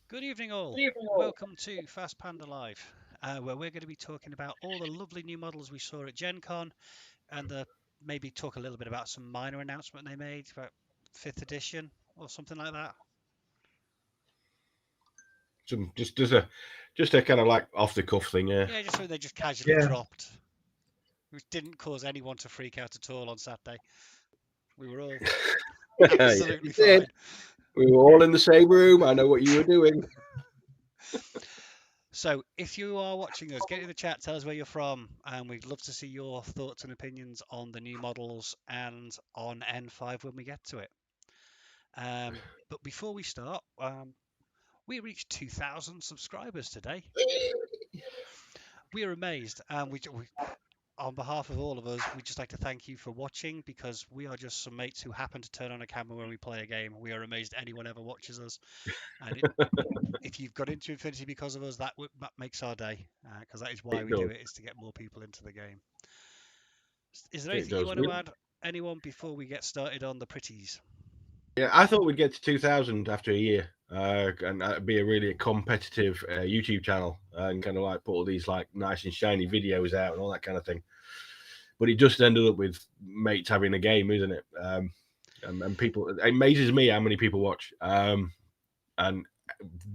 Good evening, all. Welcome to Fast Panda Live, where we're going to be talking about all the lovely new models we saw at Gencon, and maybe talk a little bit about some minor announcement they made about 5th edition or something like that. Just a kind of like off the cuff thing, yeah. Yeah, just so they just casually dropped, which didn't cause anyone to freak out at all on Saturday. We were all absolutely fine. We were all in the same room. I know what you were doing. So, if you are watching us, get in the chat, tell us where you're from, and we'd love to see your thoughts and opinions on the new models and on N5 when we get to it. But before we start, we reached 2,000 subscribers today. We are amazed, and we, on behalf of all of us, we'd just like to thank you for watching, because we are just some mates who happen to turn on a camera when we play a game. We are amazed anyone ever watches us, and if you've got into Infinity because of us, that makes our day, because that is why we do it, is to get more people into the game. Is there anything you want to add, anyone, before we get started on the pretties? Yeah, I thought we'd get to 2,000 after a year, and that'd be a really competitive YouTube channel, and kind of like put all these like nice and shiny videos out and all that kind of thing. But it just ended up with mates having a game, isn't it? And people, it amazes me how many people watch. And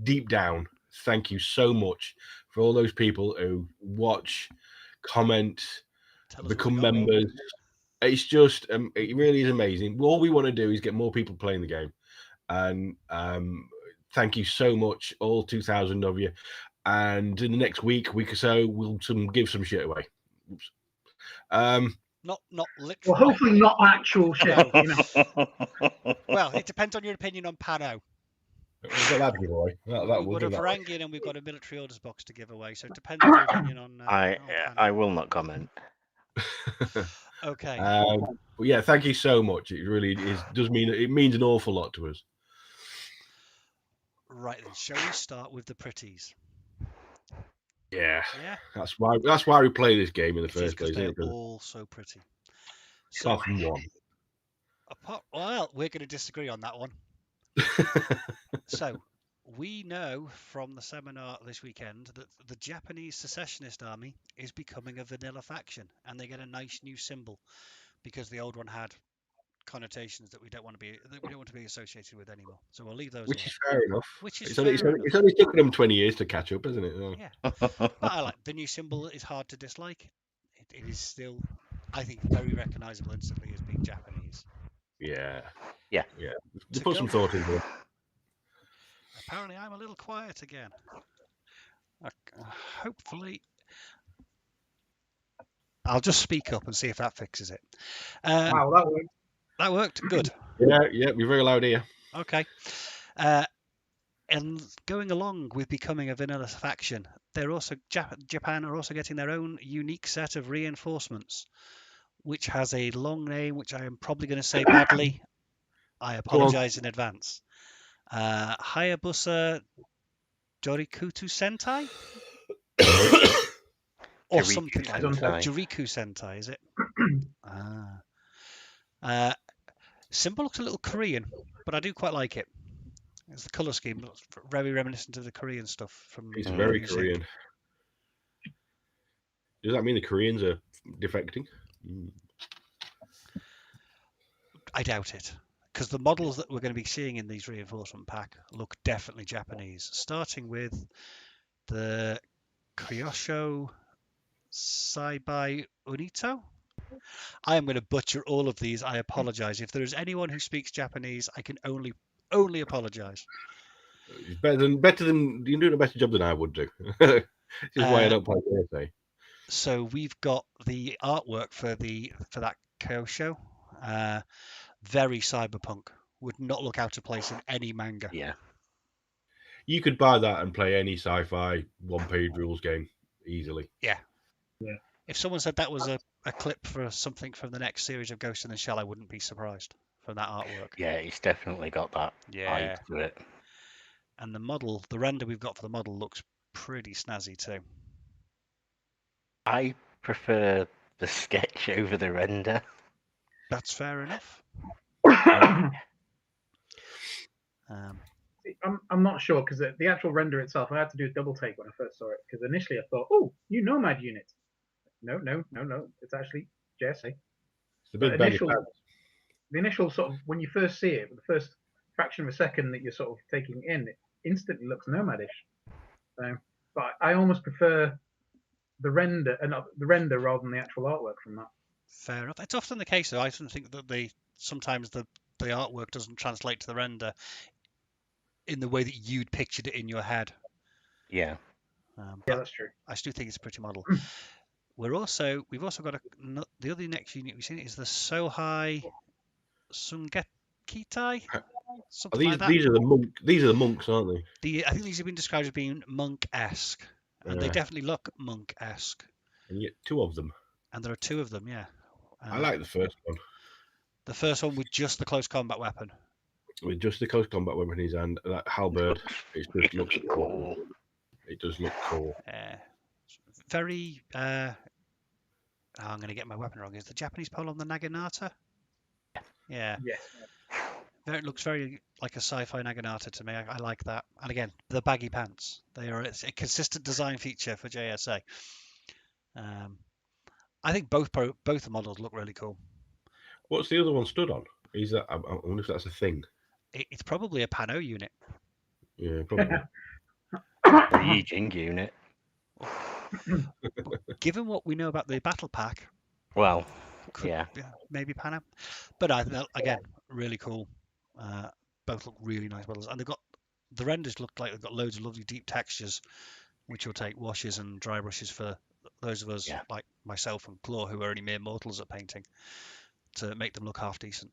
deep down, thank you so much for all those people who watch, comment, become members. It's just, it really is amazing. All we want to do is get more people playing the game. And thank you so much, all 2,000 of you. And in the next week or so, we'll give some shit away. Oops. Not literally. Well, hopefully not actual shit. Well, it depends on your opinion on Pano. We've got that to give away. We've got a Varangian and we've got a military orders box to give away, so it depends on your opinion on. I will not comment. Okay. But yeah, thank you so much. It really means an awful lot to us. Right then, shall we start with the pretties? Yeah. That's why we play this game in the first place. They're all so pretty. Apart from one. Well, we're going to disagree on that one. So, we know from the seminar this weekend that the Japanese secessionist army is becoming a vanilla faction, and they get a nice new symbol, because the old one had connotations that we don't want to be associated with anymore. So we'll leave those. Which is fair enough. It's only taken them 20 years to catch up, isn't it? Yeah. But I like the new symbol. Is hard to dislike. It is still, I think, very recognizable instantly as being Japanese. Yeah. Put some thought into it. Apparently, I'm a little quiet again. Hopefully, I'll just speak up and see if that fixes it. Wow, that worked. That worked. Good. Yeah, you're very loud here. Okay. And going along with becoming a vanilla faction, they're also Japan are also getting their own unique set of reinforcements, which has a long name, which I am probably going to say badly. I apologize in advance. Hayabusa Dorikutu Sentai? Or something like that. Juriku Sentai, is it? Symbol looks a little Korean, but I do quite like it. It's the colour scheme looks very reminiscent of the Korean stuff from. It's very Korean. Does that mean the Koreans are defecting? I doubt it, because the models that we're going to be seeing in these reinforcement pack look definitely Japanese, starting with the Kyosho Saibai Unito. I am going to butcher all of these. I apologize. If there is anyone who speaks Japanese, I can only apologize. It's better than you're doing a better job than I would do. This is why I don't play Thursday. So we've got the artwork for that Kyosho. Very cyberpunk. Would not look out of place in any manga. Yeah. You could buy that and play any sci-fi one-page rules game easily. Yeah. If someone said that was a clip for something from the next series of Ghost in the Shell, I wouldn't be surprised from that artwork. Yeah, it's definitely got that eye to it. And the render we've got for the model looks pretty snazzy too. I prefer the sketch over the render. That's fair enough. I'm not sure because the actual render itself, I had to do a double take when I first saw it because initially I thought, oh, new Nomad unit. No, it's actually JSA. It's the But big baggy initial, pants. the initial sort of when you first see it, the first fraction of a second that you're sort of taking it in, it instantly looks Nomadish. So, but I almost prefer the render rather than the actual artwork from that. Fair enough. It's often the case, though. I often think that sometimes the artwork doesn't translate to the render in the way that you'd pictured it in your head. Yeah. Yeah, But that's true. I still think it's a pretty model. We've also got the other next unit we've seen is the Sohai Sungekitai, Are something these like that. these are the monk? These are the monks, aren't they? I think these have been described as being monk-esque, and they Yeah. definitely look monk-esque. And you get two of them. And there are two of them, yeah. I like the first one The first one with just the close combat weapon. with just the close combat weapon in his hand. That halberd. It just looks Really cool. It does look cool. Very. I'm going to get my weapon wrong. Is the Japanese pole on the Naginata? Yeah. Yes. It looks very like a sci-fi Naginata to me. I like that. And again, the baggy pants. They are a consistent design feature for JSA. I think both the models look really cool. What's the other one stood on? Is that? I wonder if that's a thing. It's probably a Pano unit. Yeah, probably. The Yijing unit. Given what we know about the battle pack, Well, yeah. maybe Pano. But I think that, again, really cool. Both look really nice models, and the renders look like they've got loads of lovely deep textures, which will take washes and dry brushes for those of us like myself and Claw who are only mere mortals at painting to make them look half decent.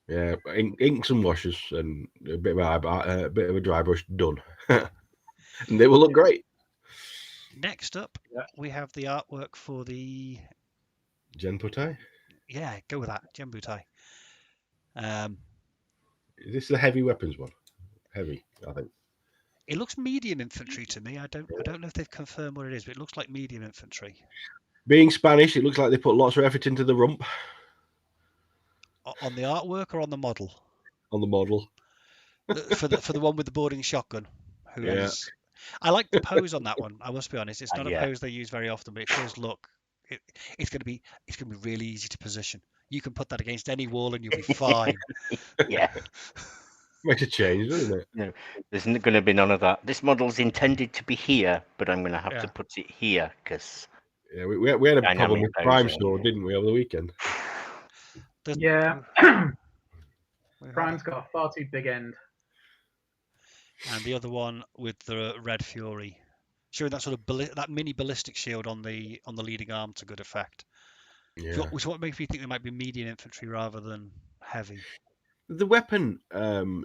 Yeah, inks and washes and a bit of a dry brush done, and they will look great. Next up, we have the artwork for the Genputai. Yeah, go with that, Genbutai. Is this the heavy weapons one? Heavy, I think. It looks medium infantry to me. I don't know if they've confirmed what it is, but it looks like medium infantry. Being Spanish, it looks like they put lots of effort into the rump. On the artwork or on the model? On the model. For the one with the boarding shotgun. I like the pose on that one. I must be honest. It's not a pose they use very often, but it does look. It's going to be really easy to position. You can put that against any wall and you'll be fine. Yeah. Makes a change, doesn't it? No, there's going to be none of that. This model's intended to be here, but I'm going to have to put it here because. Yeah, we had a problem with Prime Store, didn't we, over the weekend? Yeah. Prime's got a far too big end. And the other one with the Red Fury, showing that sort of that mini ballistic shield on the leading arm to good effect. Yeah. Which what makes me think they might be medium infantry rather than heavy. The weapon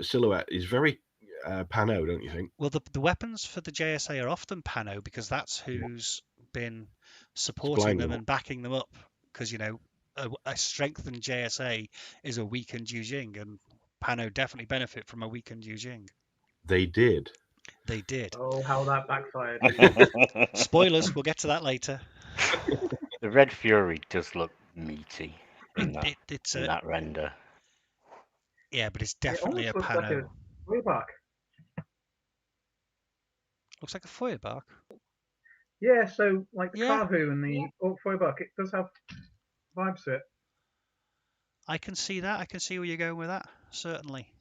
silhouette is very Pano, don't you think? Well, the weapons for the JSA are often Pano because that's who's been supporting them and backing them up. Because a strengthened JSA is a weakened Yujing, and Pano definitely benefit from a weakened Yujing. They did. They did. Oh, how that backfired. Spoilers, we'll get to that later. The Red Fury does look meaty in that render. Yeah, but it's definitely a Pano. Feuerbark. Looks like a Feuerbark. Yeah, so like the Carhu and the Feuerbark, it does have vibes to it. I can see that. I can see where you're going with that, certainly.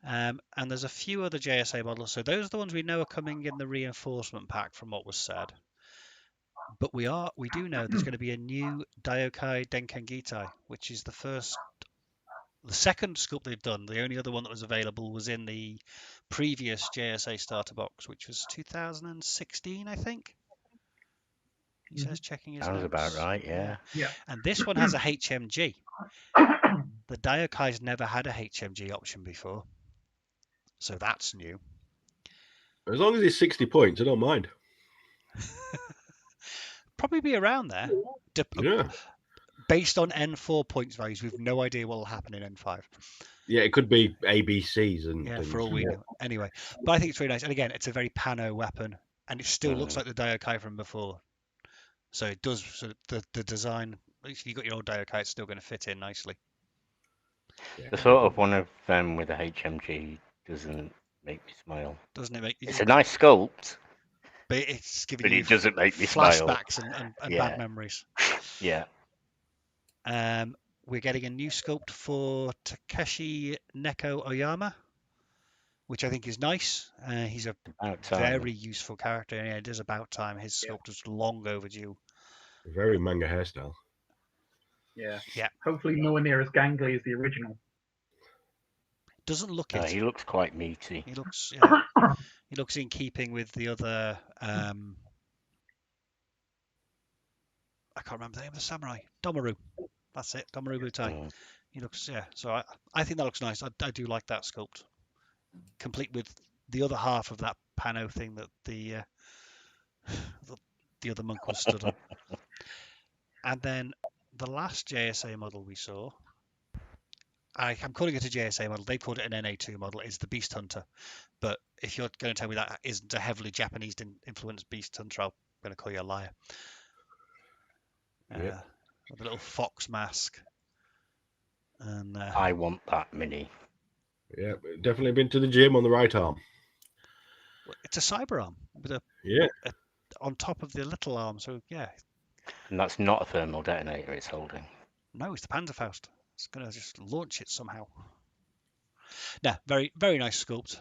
And there's a few other JSA models. So those are the ones we know are coming in the reinforcement pack from what was said. But we do know there's going to be a new Daiokai Denkengitai, which is the second sculpt they've done. The only other one that was available was in the previous JSA starter box, which was 2016, I think. He says checking his notes. Sounds about right, yeah. And this one has a HMG. The Daikai's never had a HMG option before. So that's new. As long as it's 60 points, I don't mind. Probably be around there. Based on N4 points values, we've no idea what will happen in N5. Yeah, it could be ABCs and things. For all we know. Anyway, but I think it's really nice. And again, it's a very Pano weapon, and it still looks like the Daiokai from before. So it does. So the design. If you got your old Daiokai, it's still going to fit in nicely. The sort of one of them with a HMG Doesn't make me smile. doesn't it? Make It's a nice sculpt, but it's giving but you it doesn't make me smile. flashbacks and Yeah. bad memories. Yeah. We're getting a new sculpt for Takeshi Neko Oyama, which I think is nice. He's a About time. very useful character, and it is about time. His sculpt was long overdue. Very manga hairstyle. Yeah. Yeah. Hopefully nowhere near as gangly as the original. Doesn't look No, it. he looks quite meaty. He looks he looks in keeping with the other I can't remember the name of the samurai. Domaru. That's it. Domaru Butai. Mm. He looks so I think that looks nice. I do like that sculpt. Complete with the other half of that pano thing that the other monk was stood on. And then the last JSA model we saw, I'm calling it a JSA model. They called it an NA2 model. Is the Beast Hunter. But if you're going to tell me that isn't a heavily Japanese influenced Beast Hunter, I'm going to call you a liar. Yep. With a little fox mask. And I want that mini. Yeah, definitely been to the gym on the right arm. it's a cyber arm with a on top of the little arm. So yeah. And that's not a thermal detonator it's holding. No, it's the Panzerfaust. It's going to just launch it somehow. No, very, very nice sculpt.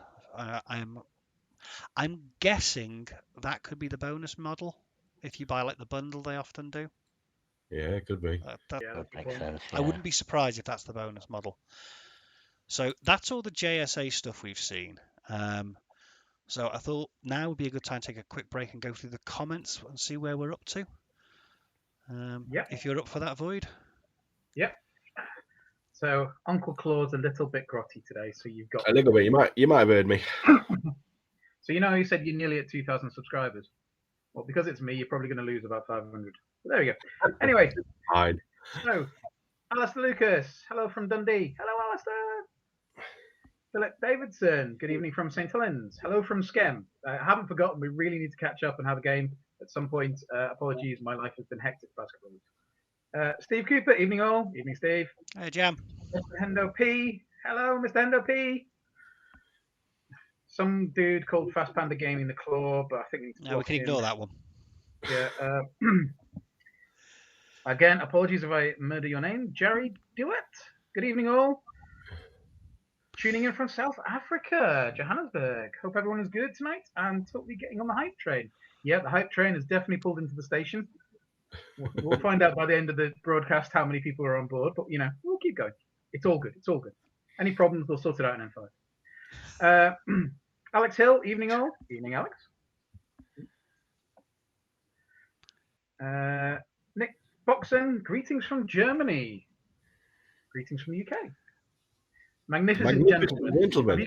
I'm guessing that could be the bonus model if you buy like the bundle they often do. Yeah, it could be. That makes sense. Yeah. I wouldn't be surprised if that's the bonus model. So that's all the JSA stuff we've seen. So I thought now would be a good time to take a quick break and go through the comments and see where we're up to. If you're up for that, Void. Yep. So Uncle Claude's a little bit grotty today, so you've got A little bit. You might have heard me. So you know you said you're nearly at 2,000 subscribers. Well, because it's me, you're probably going to lose about 500. But there we go. Anyway, Fine. so Alistair Lucas, hello from Dundee. Hello, Alistair. Philip Davidson, good evening from St. Helens. Hello from Skem. I haven't forgotten, we really need to catch up and have a game at some point. Apologies, my life has been hectic the past couple of weeks. Steve Cooper, evening all. Evening, Steve. Hey, Jam. Mr. Hendo P. Hello, Mr. Hendo P. Some dude called Fast Panda Gaming the Claw, but I think we can ignore that one. Yeah. Again, apologies if I murder your name. Jerry Dewitt. Good evening, all. Tuning in from South Africa, Johannesburg. Hope everyone is good tonight and totally getting on the hype train. Yeah, the hype train has definitely pulled into the station. We'll find out by the end of the broadcast how many people are on board, but we'll keep going. It's all good. It's all good. Any problems, we'll sort it out in N5. Alex Hill, evening all. Evening, Alex. Nick Boxon, greetings from Germany. Greetings from the UK. Magnificent gentleman.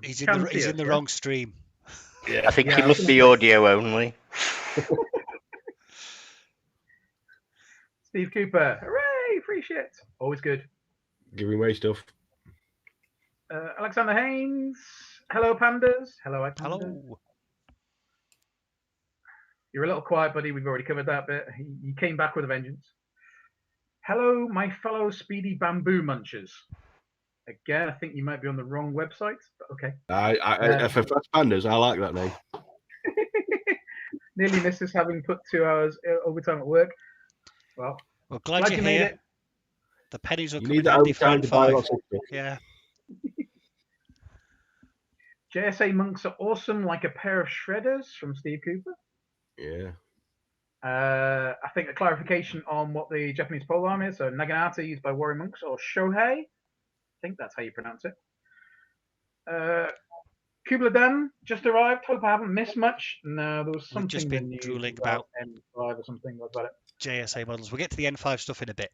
He's in the wrong stream. Yeah, I think he must be audio only. Steve Cooper, hooray, free shit. Always good. Giving away stuff. Alexander Haynes, hello, Pandas. Hello, iPanda. Hello. You're a little quiet, buddy. We've already covered that bit. He came back with a vengeance. Hello, my fellow speedy bamboo munchers. Again, I think you might be on the wrong website, but okay. For Fast Pandas, I like that name. Nearly misses having put 2 hours overtime at work. Well, glad you made it. The pennies will come in handy for N5. Yeah. JSA monks are awesome, like a pair of shredders from Steve Cooper. Yeah. I think a clarification on what the Japanese polearm is. So Naginata used by warrior monks, or Shohei. I think that's how you pronounce it. Kubla Dan just arrived. Hope I haven't missed much. No, there was something. We've just been drooling about N5 or something. What about it? JSA models. We'll get to the N5 stuff in a bit.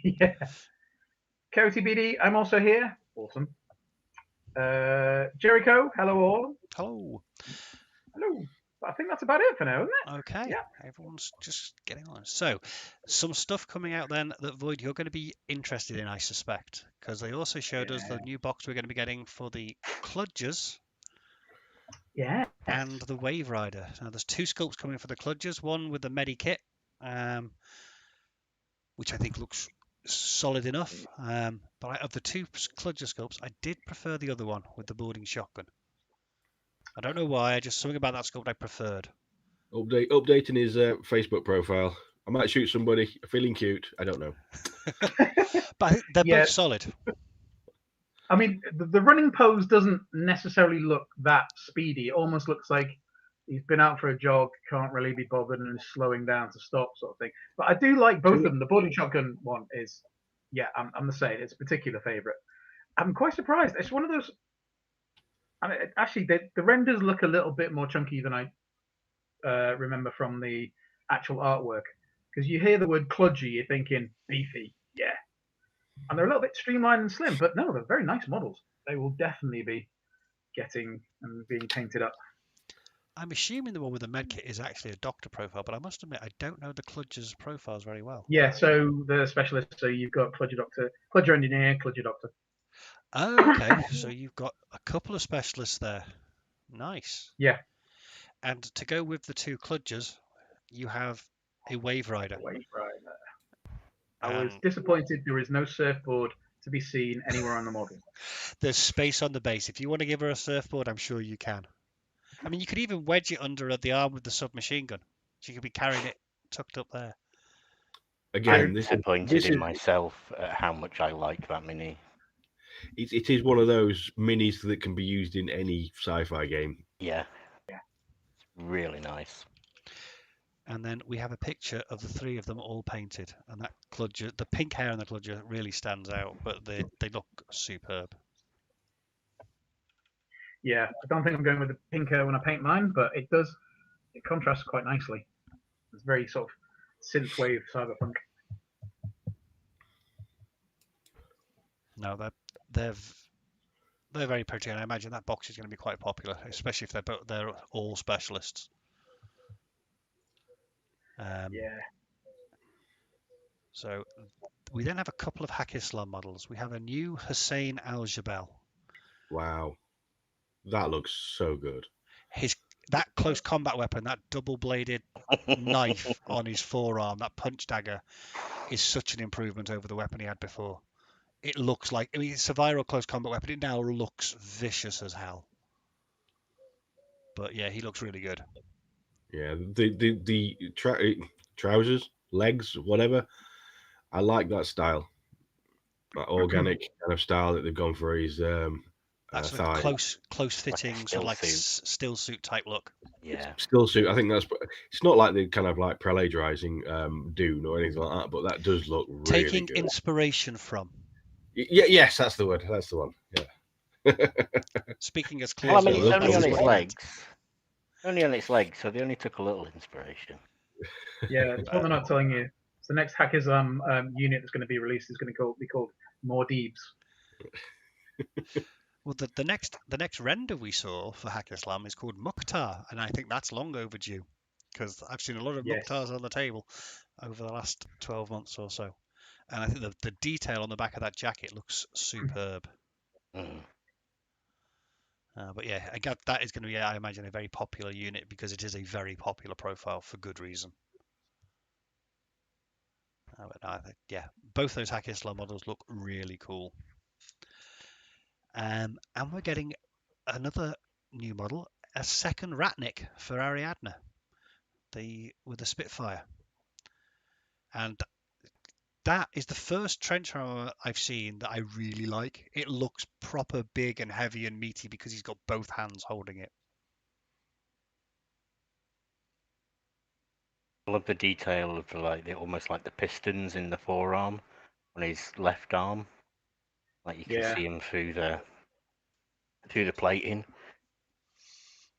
Yeah. KOTBD, I'm also here. Awesome. Jericho, hello all. Hello. Hello. I think that's about it for now, isn't it? Okay. Yeah. Everyone's just getting on. So, some stuff coming out then that Void you're going to be interested in, I suspect, because they also showed us the new box we're going to be getting for the Kludgers. Yeah. And the Wave Rider. Now, there's 2 sculpts coming for the Kludgers. One with the Medi kit, which I think looks solid enough. But of the two Kludger sculpts, I did prefer the other one with the boarding shotgun. I don't know why. Just something about that sculpt I preferred. Updating his Facebook profile. I might shoot somebody feeling cute. I don't know. But I think they're Yeah. both solid. I mean, the running pose doesn't necessarily look that speedy. It almost looks like he's been out for a jog, can't really be bothered, and is slowing down to stop, sort of thing. But I do like both of them. The boarding shotgun one is, yeah, I'm the same. It's a particular favourite. I'm quite surprised. It's one of those. And actually, the renders look a little bit more chunky than I remember from the actual artwork. Because you hear the word kludgy, you're thinking beefy, yeah. And they're a little bit streamlined and slim, but no, they're very nice models. They will definitely be getting and being painted up. I'm assuming the one with the medkit is actually a doctor profile, but I must admit I don't know the Kludger's profiles very well. Yeah, so the specialist, so you've got Kludger Doctor, Kludger Engineer, Kludger Doctor. Oh, okay. So you've got a couple of specialists there. Nice. Yeah. And to go with the two Kludgers, you have a Wave Rider. I was disappointed there is no surfboard to be seen anywhere on the model. There's space on the base. If you want to give her a surfboard, I'm sure you can. I mean, you could even wedge it under the arm with the submachine gun. She could be carrying it tucked up there. Again, I'm disappointed in myself at how much I like that mini. It is one of those minis that can be used in any sci-fi game. Yeah. It's really nice. And then we have a picture of the three of them all painted. And that Kludger, the pink hair on the Kludger really stands out, but they look superb. Yeah, I don't think I'm going with the pink hair when I paint mine, but it contrasts quite nicely. It's very sort of synthwave cyberpunk. No, they're very pretty, and I imagine that box is going to be quite popular, especially if they're all specialists. Yeah. So we then have a couple of Hack Islam models. We have a new Hussein Al-Jabal. Wow, that looks so good. That close combat weapon, that double-bladed knife on his forearm, that punch dagger, is such an improvement over the weapon he had before. It looks like, I mean, it's a viral close combat weapon. It now looks vicious as hell. But yeah, he looks really good. Yeah, the trousers, legs, whatever. I like that style, that organic kind of style that they've gone for his That's thigh. Close fitting, sort of like still suit type look. Yeah, still suit. I think that's. It's not like the kind of like prelagerizing Dune or anything like that, but that does look really Taking good. inspiration from. Yes, that's the word. That's the one. Yeah. Speaking as clear. Well, I mean, it's only on its legs. Only on its legs, so they only took a little inspiration. Yeah, it's what they're not telling you. It's the next Hack Islam unit that's going to be released is going to be called More Deebs. Well, the next render we saw for Hack Islam is called Mukhtar, and I think that's long overdue because I've seen a lot of Mukhtars on the table over the last 12 months or so, and I think the detail on the back of that jacket looks superb. But yeah, that is going to be, I imagine, a very popular unit because it is a very popular profile for good reason. But no, I think, yeah, both those Hack Islam models look really cool. And we're getting another new model, a second Ratnik for Ariadne, with the Spitfire. And that is the first trench armor I've seen that I really like. It looks proper big and heavy and meaty because he's got both hands holding it. I love the detail of almost like the pistons in the forearm on his left arm. Like you can see him through the plating.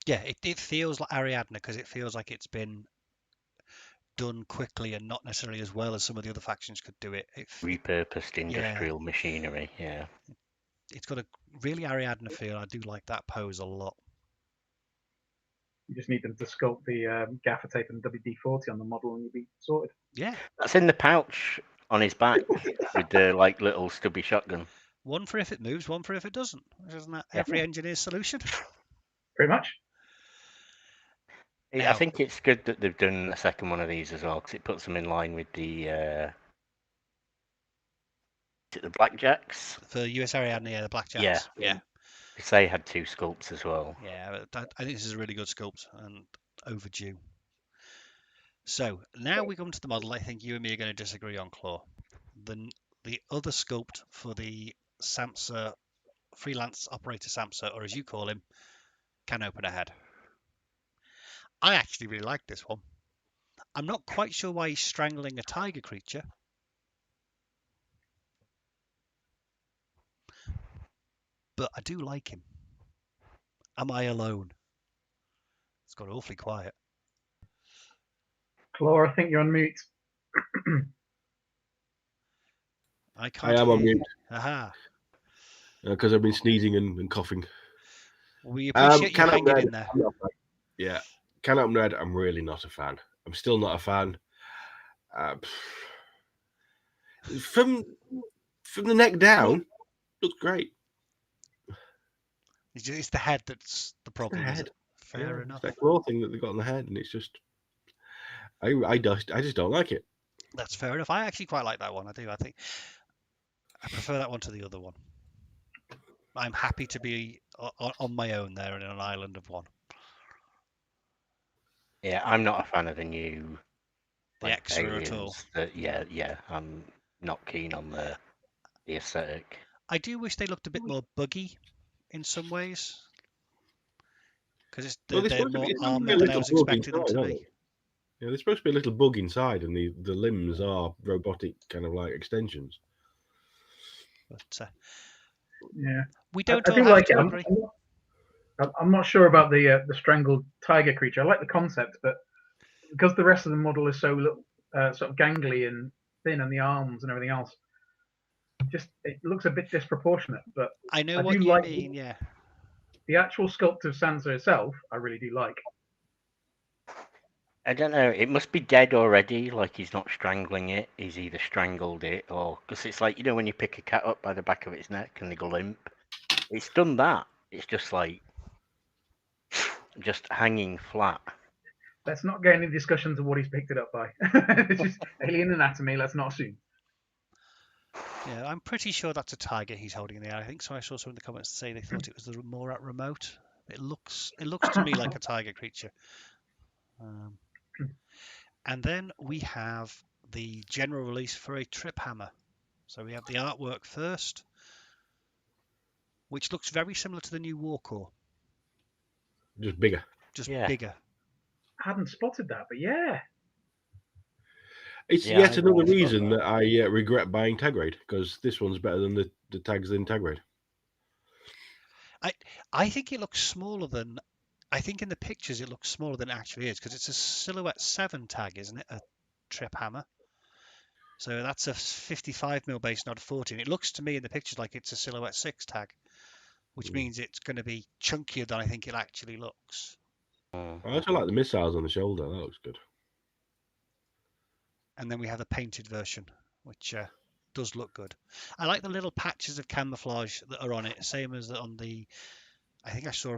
Yeah, it feels like Ariadne because it feels like it's been done quickly and not necessarily as well as some of the other factions could do it. Repurposed industrial machinery, yeah. It's got a really Ariadne feel. I do like that pose a lot. You just need them to sculpt the gaffer tape and WD-40 on the model and you'll be sorted. Yeah. That's in the pouch on his back with the little stubby shotgun. One for if it moves, one for if it doesn't. Isn't that every engineer's solution? Pretty much. I think it's good that they've done a second one of these as well because it puts them in line with the Is it the Blackjacks? For US Ariadne, yeah, the Blackjacks. Yeah. Yeah. Because they had 2 sculpts as well. Yeah, I think this is a really good sculpt and overdue. So now we come to the model I think you and me are going to disagree on, Claw. The other sculpt for the SAMSA, freelance operator SAMSA, or as you call him, can open a head. I actually really like this one. I'm not quite sure why he's strangling a tiger creature. But I do like him. Am I alone? It's got awfully quiet. Claw, I think you're on mute. I can't am hear on you. mute. Aha. Because I've been sneezing and coughing. We appreciate you Can hanging in there. Yeah. Can Open Red, I'm really not a fan. I'm still not a fan. From the neck down, looks great. It's the head that's the problem, is head. it? Fair enough. It's that claw thing that they've got on the head, and it's just, I just don't like it. That's fair enough. I actually quite like that one. I do. I think I prefer that one to the other one. I'm happy to be on my own there in an island of one. Yeah, I'm not a fan of the new The extra at all. Yeah, I'm not keen on the aesthetic. I do wish they looked a bit more buggy in some ways. Because they're more armoured than I was expecting them to be. Yeah, there's supposed to be a little bug inside, and the limbs are robotic kind of like extensions. But yeah, we don't I all do have like to it. agree. I'm not sure about the strangled tiger creature. I like the concept, but because the rest of the model is so sort of gangly and thin, and the arms and everything else, just it looks a bit disproportionate. But I know I what do you like mean, yeah. the actual sculpt of Sansa herself. I really do like. I don't know. It must be dead already. Like he's not strangling it. He's either strangled it or because it's like when you pick a cat up by the back of its neck and they go limp. It's done that. It's just like just hanging flat. Let's not get into discussions of what he's picked it up by. It's just alien anatomy. Let's not assume. Yeah, I'm pretty sure that's a tiger he's holding in the air. I think so. I saw some in the comments say they thought it was the more at remote. It looks to me like a tiger creature. And then we have the general release for a trip hammer. So we have the artwork first, which looks very similar to the new Warcore. Just bigger. Just bigger. I hadn't spotted that, but yeah. It's yet another reason that I regret buying Tag Raid, because this one's better than the tags in Tag Raid. I think it looks smaller than... I think in the pictures it looks smaller than it actually is, because it's a Silhouette 7 tag, isn't it? A trip hammer. So that's a 55mm base, not a 14. It looks to me in the pictures like it's a Silhouette 6 tag, which means it's going to be chunkier than I think it actually looks. I also like the missiles on the shoulder. That looks good. And then we have a painted version, which does look good. I like the little patches of camouflage that are on it, same as on the... I think I saw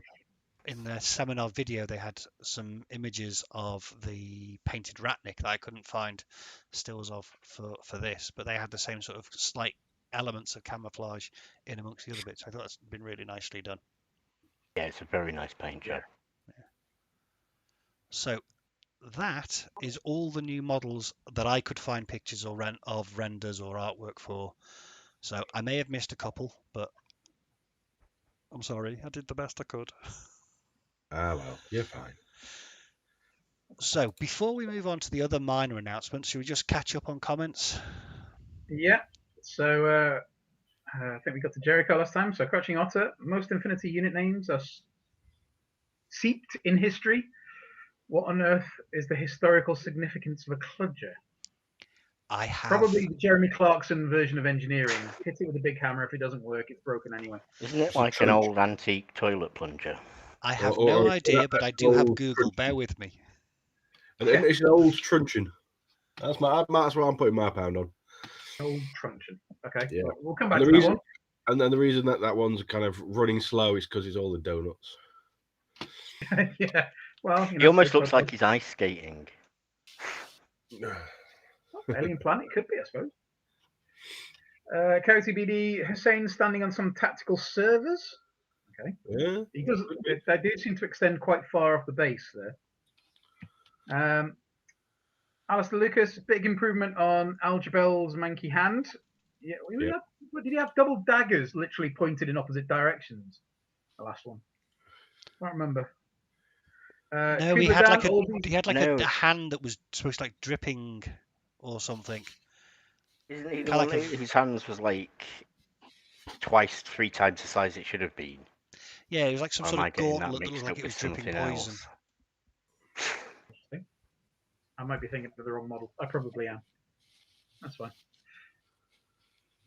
in the seminar video they had some images of the painted Ratnik that I couldn't find stills of for this, but they had the same sort of slight elements of camouflage in amongst the other bits. I thought that's been really nicely done. Yeah, it's a very nice paint job. Yeah. So that is all the new models that I could find pictures or of renders or artwork for. So I may have missed a couple, but I'm sorry, I did the best I could. Ah, well, you're fine. So before we move on to the other minor announcements, should we just catch up on comments? Yeah. So I think we got to Jericho last time. So Crouching Otter, most Infinity unit names are seeped in history. What on earth is the historical significance of a kludger? I have probably the Jeremy Clarkson version of engineering. Hit it with a big hammer. If it doesn't work, it's broken anyway. Isn't it like an old antique toilet plunger? I have no idea, but I do have Google. Bear with me. And it's an old truncheon. That's what I'm putting my pound on. Old truncheon. Okay. Yeah. We'll come back to that one. And then the reason that one's kind of running slow is because it's all the donuts. Yeah. Well, he almost looks like he's ice skating. Alien Planet could be, I suppose. Coyote BD, Hussein standing on some tactical servers. Okay. Yeah. He does. They do seem to extend quite far off the base there. Alistair Lucas, big improvement on Aljabel's manky hand. Yeah, did he have double daggers literally pointed in opposite directions? The last one. I can't remember. No, he had like No. a hand that was supposed to like dripping or something. Isn't he the Kinda one like a- that his hands was like twice, 3 times the size it should have been? Yeah, it was like some Or sort am I of getting that gauntlet that mixed looked like up it with was dripping something poison. else? I might be thinking of the wrong model. I probably am. That's fine.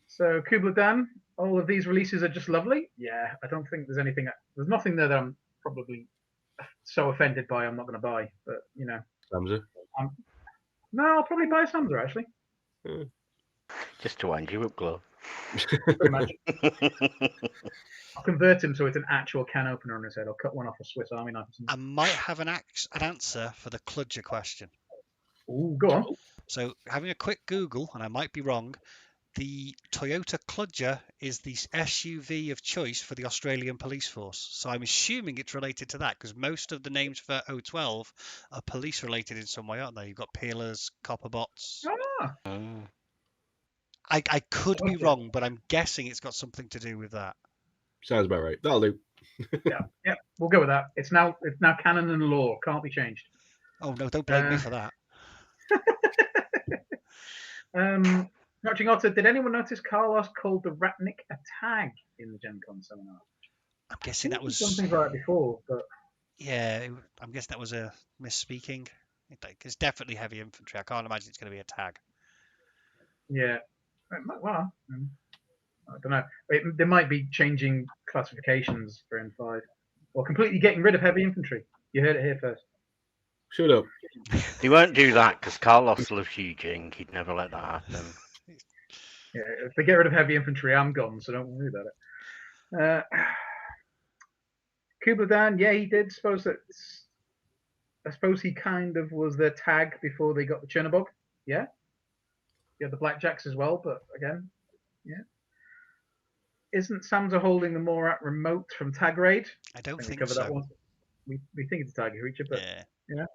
So Kubla Dan, all of these releases are just lovely. Yeah, I don't think there's anything. There's nothing there that I'm probably so offended by. I'm not going to buy. But you know, Samza. No, I'll probably buy Samza actually. Just to wind you up, Glove. Pretty much. I'll convert him so it's an actual can opener on his head. I'll cut one off a Swiss Army knife. I might have an answer for the Kludger question. Ooh, go on. So, having a quick Google, and I might be wrong, the Toyota Kludger is the SUV of choice for the Australian police force. So I'm assuming it's related to that because most of the names for O12 are police related in some way, aren't they? You've got peelers, copperbots. Ah, I could be Okay. wrong, but I'm guessing it's got something to do with that. Sounds about right. That'll do. yeah, we'll go with that. It's now canon and law. Can't be changed. Oh no, don't blame me for that. Notching Otter, did anyone notice Carlos called the Ratnik a tag in the Gencon seminar? I'm guessing that was something like before, but yeah. I'm guessing that was a misspeaking. It's definitely heavy infantry. I can't imagine it's going to be a tag. yeah. Well, I don't know. They might be changing classifications for N5 or completely getting rid of heavy infantry. You heard it here first. Shut up. They won't do that because Carlos loves Eugene. He'd never let that happen. Yeah, if they get rid of heavy infantry, I'm gone, so don't worry about it. Kubla Dan, yeah, he did. I suppose he kind of was their tag before they got the Chernobog. Yeah. You had the Blackjacks as well, but again, yeah. Isn't Samza holding the Morat remote from Tag Raid? I don't think we covered so. that one. We think it's a Tiger creature, but yeah.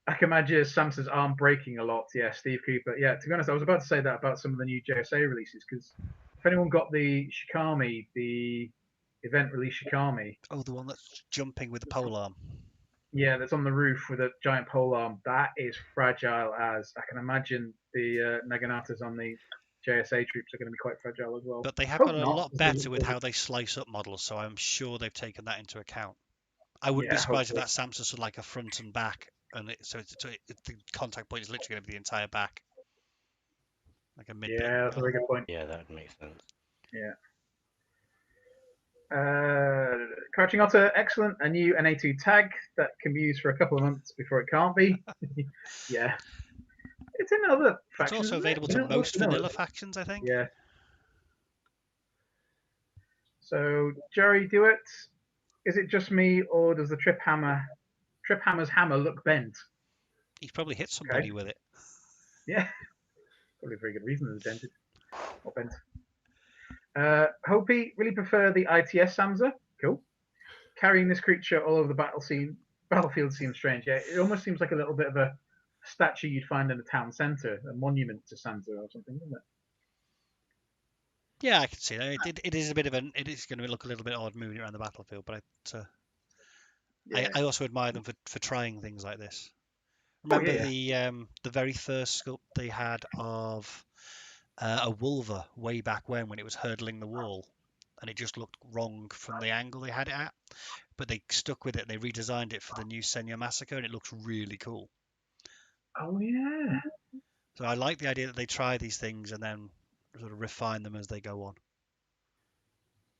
Akamaja Samsa's arm breaking a lot. Yeah, Steve Cooper. Yeah, to be honest, I was about to say that about some of the new JSA releases because if anyone got the Shikami, the event release Shikami. Oh, the one that's jumping with the pole arm. Yeah, that's on the roof with a giant pole arm. That is fragile as I can imagine the Naganatas on the JSA troops are going to be quite fragile as well. But they have got a lot better with how they slice up models, so I'm sure they've taken that into account. I wouldn't be surprised if that Samsung was like a front and back, and the contact point is literally going to be the entire back, like a mid. Yeah, that's a very good point. Yeah, that makes sense. Yeah. Crouching Otter, excellent. A new NA2 tag that can be used for a couple of months before it can't be. Yeah. It's in other factions. It's also available to most vanilla factions, I think. Yeah. So, Jerry Dewitt, is it just me or does the Trip Hammer's hammer look bent? He's probably hit somebody with it. Yeah. Probably a very good reason it's dented or bent. Hopi, really prefer the ITS Samza. Cool. Carrying this creature all over the battlefield seems strange. Yeah, it almost seems like a little bit of a statue you'd find in a town centre, a monument to Samza or something, isn't it? Yeah, I can see that. It is a bit of it is going to look a little bit odd moving around the battlefield, but I also admire them for trying things like this. Remember the very first sculpt they had of a Wulva way back when it was hurdling the wall, and it just looked wrong from the angle they had it at. But they stuck with it. They redesigned it for the new Senya Massacre, and it looks really cool. Oh yeah. So I like the idea that they try these things and then sort of refine them as they go on.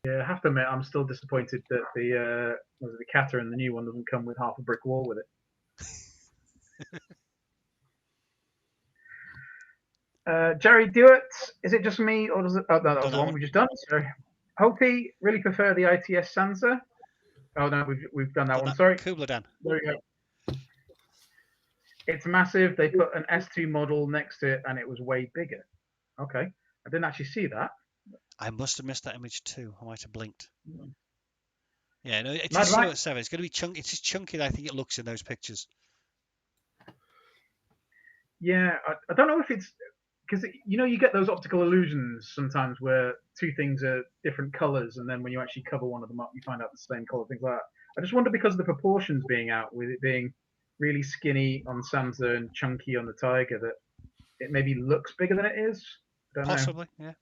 Yeah, I have to admit, I'm still disappointed that the Kata and the new one doesn't come with half a brick wall with it. Jerry Dewitt, is it just me or does it? Oh no, that was the one we just done. Sorry. Hopi, really prefer the ITS Sansa. Oh no, we've done that one. Sorry. Kubla Dan. There we go. It's massive. They put an S2 model next to it, and it was way bigger. Okay, I didn't actually see that. I must have missed that image too. I might have blinked. Hmm. Yeah, no, it Mad is Max. Silhouette 7. It's going to be chunky. It's as chunky as I think it looks in those pictures. Yeah, I don't know if it's because you get those optical illusions sometimes where two things are different colors, and then when you actually cover one of them up, you find out the same color. Things like that. I just wonder because of the proportions being out, with it being really skinny on Sansa and chunky on the Tiger, that it maybe looks bigger than it is. I don't know. Possibly, yeah.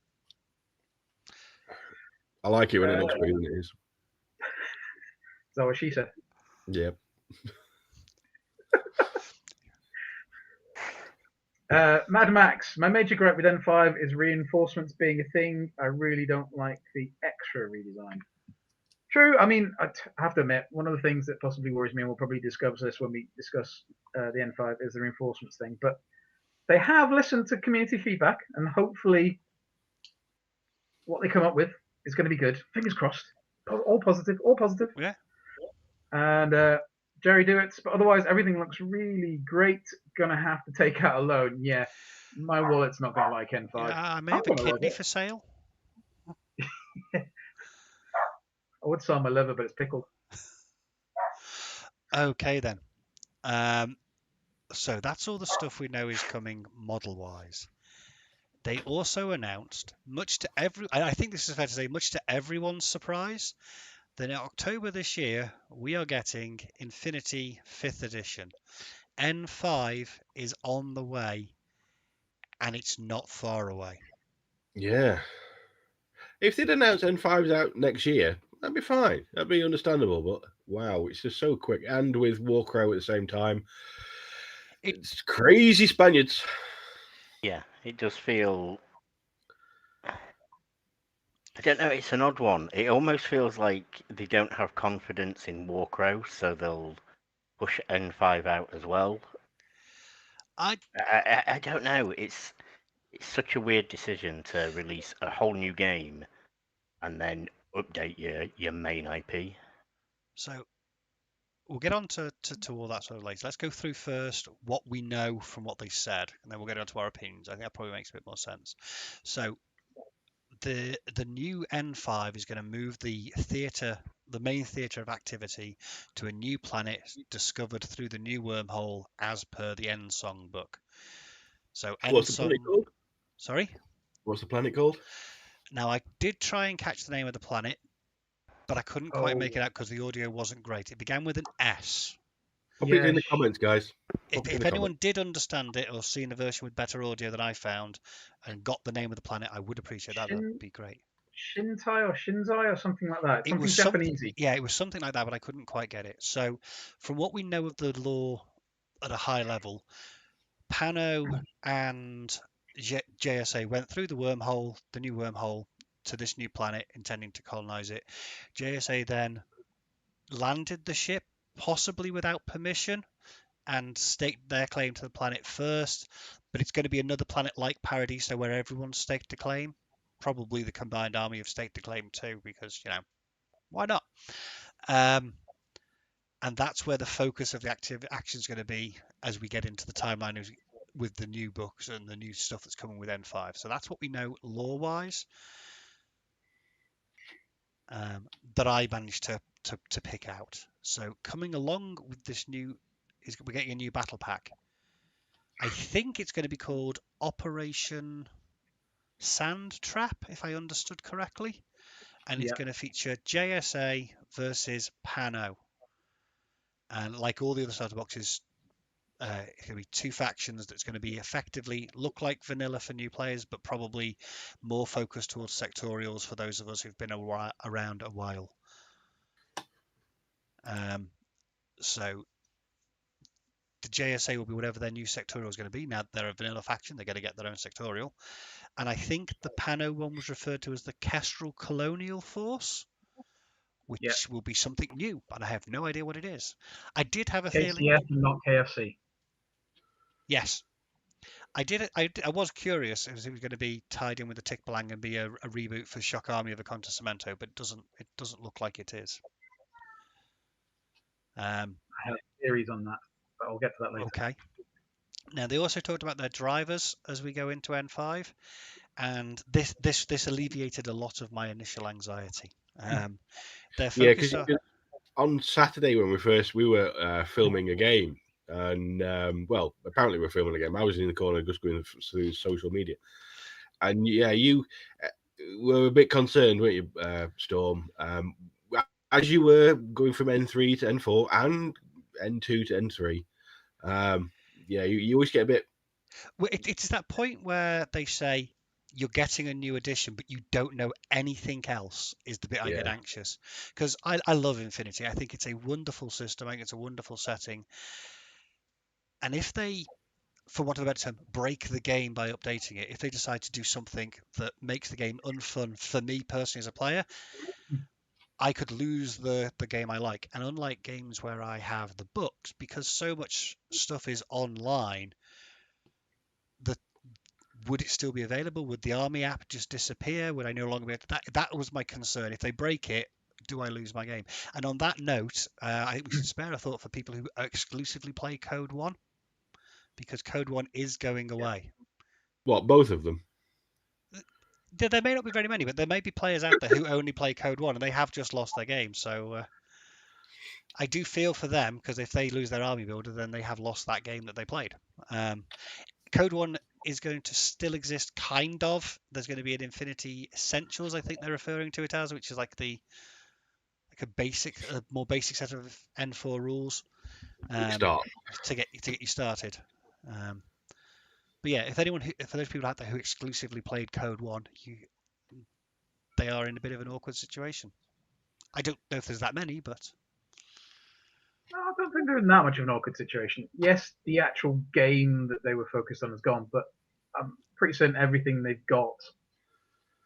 I like it when it Uh, looks bigger than it is. Is that what she said? Yeah. Mad Max. My major gripe with N5 is reinforcements being a thing. I really don't like the extra redesign. True. I mean, I have to admit, one of the things that possibly worries me, and we'll probably discuss this when we discuss the N5, is the reinforcements thing. But they have listened to community feedback, and hopefully, what they come up with is going to be good. Fingers crossed. All positive. All positive. Yeah. And Jerry do it. But otherwise, everything looks really great. Gonna have to take out a loan. Yeah, my wallet's not gonna like N5. Yeah, I may I'm have a gonna love kidney it. for sale. I would sell my liver, but it's pickled. Okay then. So that's all the stuff we know is coming model-wise. They also announced, I think this is fair to say, much to everyone's surprise, that in October this year we are getting Infinity 5th edition. N5 is on the way, and it's not far away. Yeah. If they'd announced N5's out next year, that'd be fine. That'd be understandable. But wow, it's just so quick. And with Warcrow at the same time, it's crazy Spaniards. Yeah, it does feel. I don't know. It's an odd one. It almost feels like they don't have confidence in Warcrow, so they'll push N5 out as well. I I don't know. It's such a weird decision to release a whole new game and then update your main IP. So we'll get on to all that sort of later. Let's go through first what we know from what they said, and then we'll get on to our opinions. I think that probably makes a bit more sense. So the new N5 is going to move the main theatre of activity, to a new planet discovered through the new wormhole, as per the End Song book. So What's the planet called? Sorry? What's the planet called? Now, I did try and catch the name of the planet, but I couldn't quite make it out because the audio wasn't great. It began with an S. Pop it in the comments, guys. If anyone did understand it or seen a version with better audio than I found and got the name of the planet, I would appreciate that. That would be great. Shintai or Shinzai or something like that. It was something something, Japanesey. yeah, it was something like that, but I couldn't quite get it. So, from what we know of the lore at a high level, Pano and JSA went through the new wormhole, to this new planet, intending to colonize it. JSA then landed the ship, possibly without permission, and staked their claim to the planet first. But it's going to be another planet like Paradiso where everyone's staked a claim. Probably the combined army have staked a claim too, because, why not? And that's where the focus of the action is going to be as we get into the timeline with the new books and the new stuff that's coming with N5. So that's what we know lore-wise, that I managed to pick out. So coming along with this we're getting a new battle pack. I think it's going to be called Operation Sand Trap, if I understood correctly. And it's going to feature JSA versus Pano. And like all the other starter boxes, it's going to be two factions that's going to be effectively look like vanilla for new players, but probably more focused towards sectorials for those of us who've been around a while. So the JSA will be whatever their new sectorial is going to be. Now they're a vanilla faction, they're going to get their own sectorial. And I think the Pano one was referred to as the Kestrel Colonial Force, which will be something new, and I have no idea what it is. I did have a feeling. KCF and not KFC. Yes. I was curious if it was going to be tied in with the Tick Blang and be a reboot for Shock Army of a Contosamento, but it doesn't look like it is. I have theories on that, but I'll get to that later. Okay. Now they also talked about their drivers as we go into N5, and this alleviated a lot of my initial anxiety. Their Yeah, focus because on Saturday when we were filming a game, and well, apparently we're filming a game. I was in the corner just going through social media, and yeah, you were a bit concerned, weren't you, Storm? As you were going from N3 to N4 and N2 to N3, yeah, you always get a bit. it's that point where they say you're getting a new edition, but you don't know anything else. Is the bit I get Yeah. anxious, because I love Infinity. I think it's a wonderful system. I think it's a wonderful setting. And if they, for want of a better term, break the game by updating it, if they decide to do something that makes the game unfun for me personally as a player, I could lose the game I like. And unlike games where I have the books, because so much stuff is online, the would it still be available? Would the army app just disappear? Would I no longer be able to, that was my concern. If they break it, do I lose my game? And on that note, I think we should spare a thought for people who exclusively play Code 1, because Code 1 is going away. What, both of them? There may not be very many, but there may be players out there who only play Code 1 and they have just lost their game. So I do feel for them, because if they lose their army builder, then they have lost that game that they played. Code 1 is going to still exist, kind of. There's going to be an Infinity Essentials, I think they're referring to it as, which is like a more basic set of N4 rules Start. to get you started. But yeah, for those people out there who exclusively played Code 1, they are in a bit of an awkward situation. I don't know if there's that many, but No, I don't think they're in that much of an awkward situation. Yes, the actual game that they were focused on is gone, but I'm pretty certain everything they've got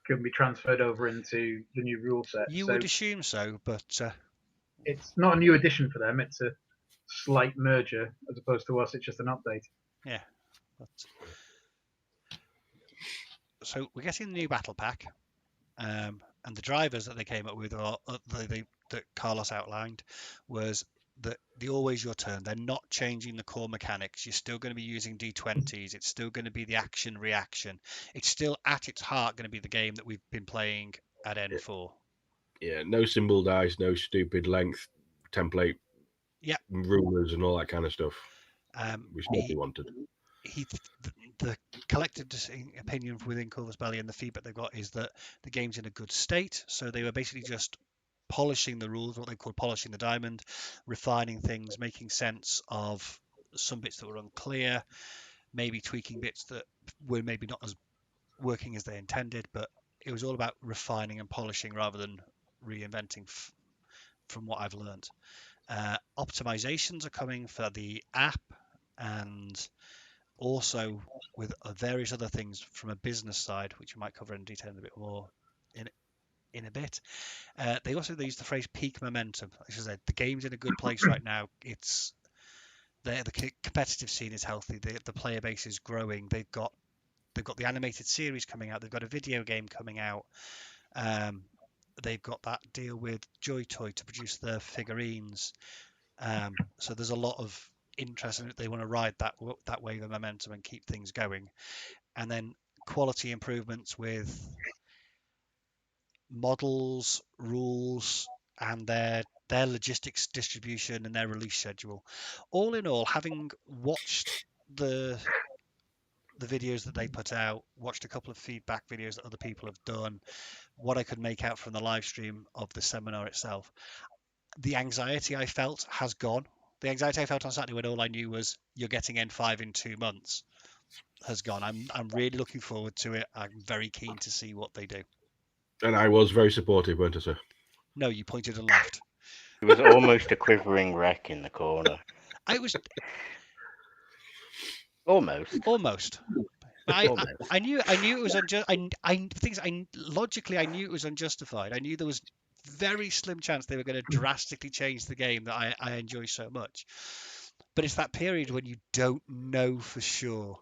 can be transferred over into the new rule set. you So would assume so. But it's not a new addition for them. It's a slight merger, as opposed to us. It's just an update. yeah. But so we're getting the new battle pack, and the drivers that they came up with, or that Carlos outlined, was that the always your turn. They're not changing the core mechanics. You're still going to be using D20s. It's still going to be the action reaction. It's still at its heart going to be the game that we've been playing at N4. Yeah, no symbol dice, no stupid length template, Yeah, rulers and all that kind of stuff. Which nobody wanted. The collective opinion within Corvus Belli and the feedback they've got is that the game's in a good state. So they were basically just polishing the rules, what they call polishing the diamond, refining things, making sense of some bits that were unclear, maybe tweaking bits that were maybe not as working as they intended, but it was all about refining and polishing rather than reinventing, from what I've learned. Optimizations are coming for the app, and also with various other things from a business side, which we might cover in detail a bit more in a bit. They use the phrase peak momentum. As I said, the game's in a good place right now. It's the competitive scene is healthy. The player base is growing. They've got the animated series coming out. They've got a video game coming out. They've got that deal with Joy Toy to produce their figurines. So there's a lot of interest in it. They want to ride that wave of momentum and keep things going. And then quality improvements with models, rules, and their logistics distribution and their release schedule. All in all, having watched the videos that they put out, watched a couple of feedback videos that other people have done, what I could make out from the live stream of the seminar itself, the anxiety I felt has gone. The anxiety I felt on Saturday when all I knew was you're getting N5 in 2 months has gone. I'm really looking forward to it. I'm very keen to see what they do. And I was very supportive, weren't I, sir? No, you pointed and laughed. It was almost a quivering wreck in the corner. I was Almost. I knew it was logically I knew it was unjustified. I knew there was very slim chance they were going to drastically change the game that I enjoy so much. But it's that period when you don't know for sure.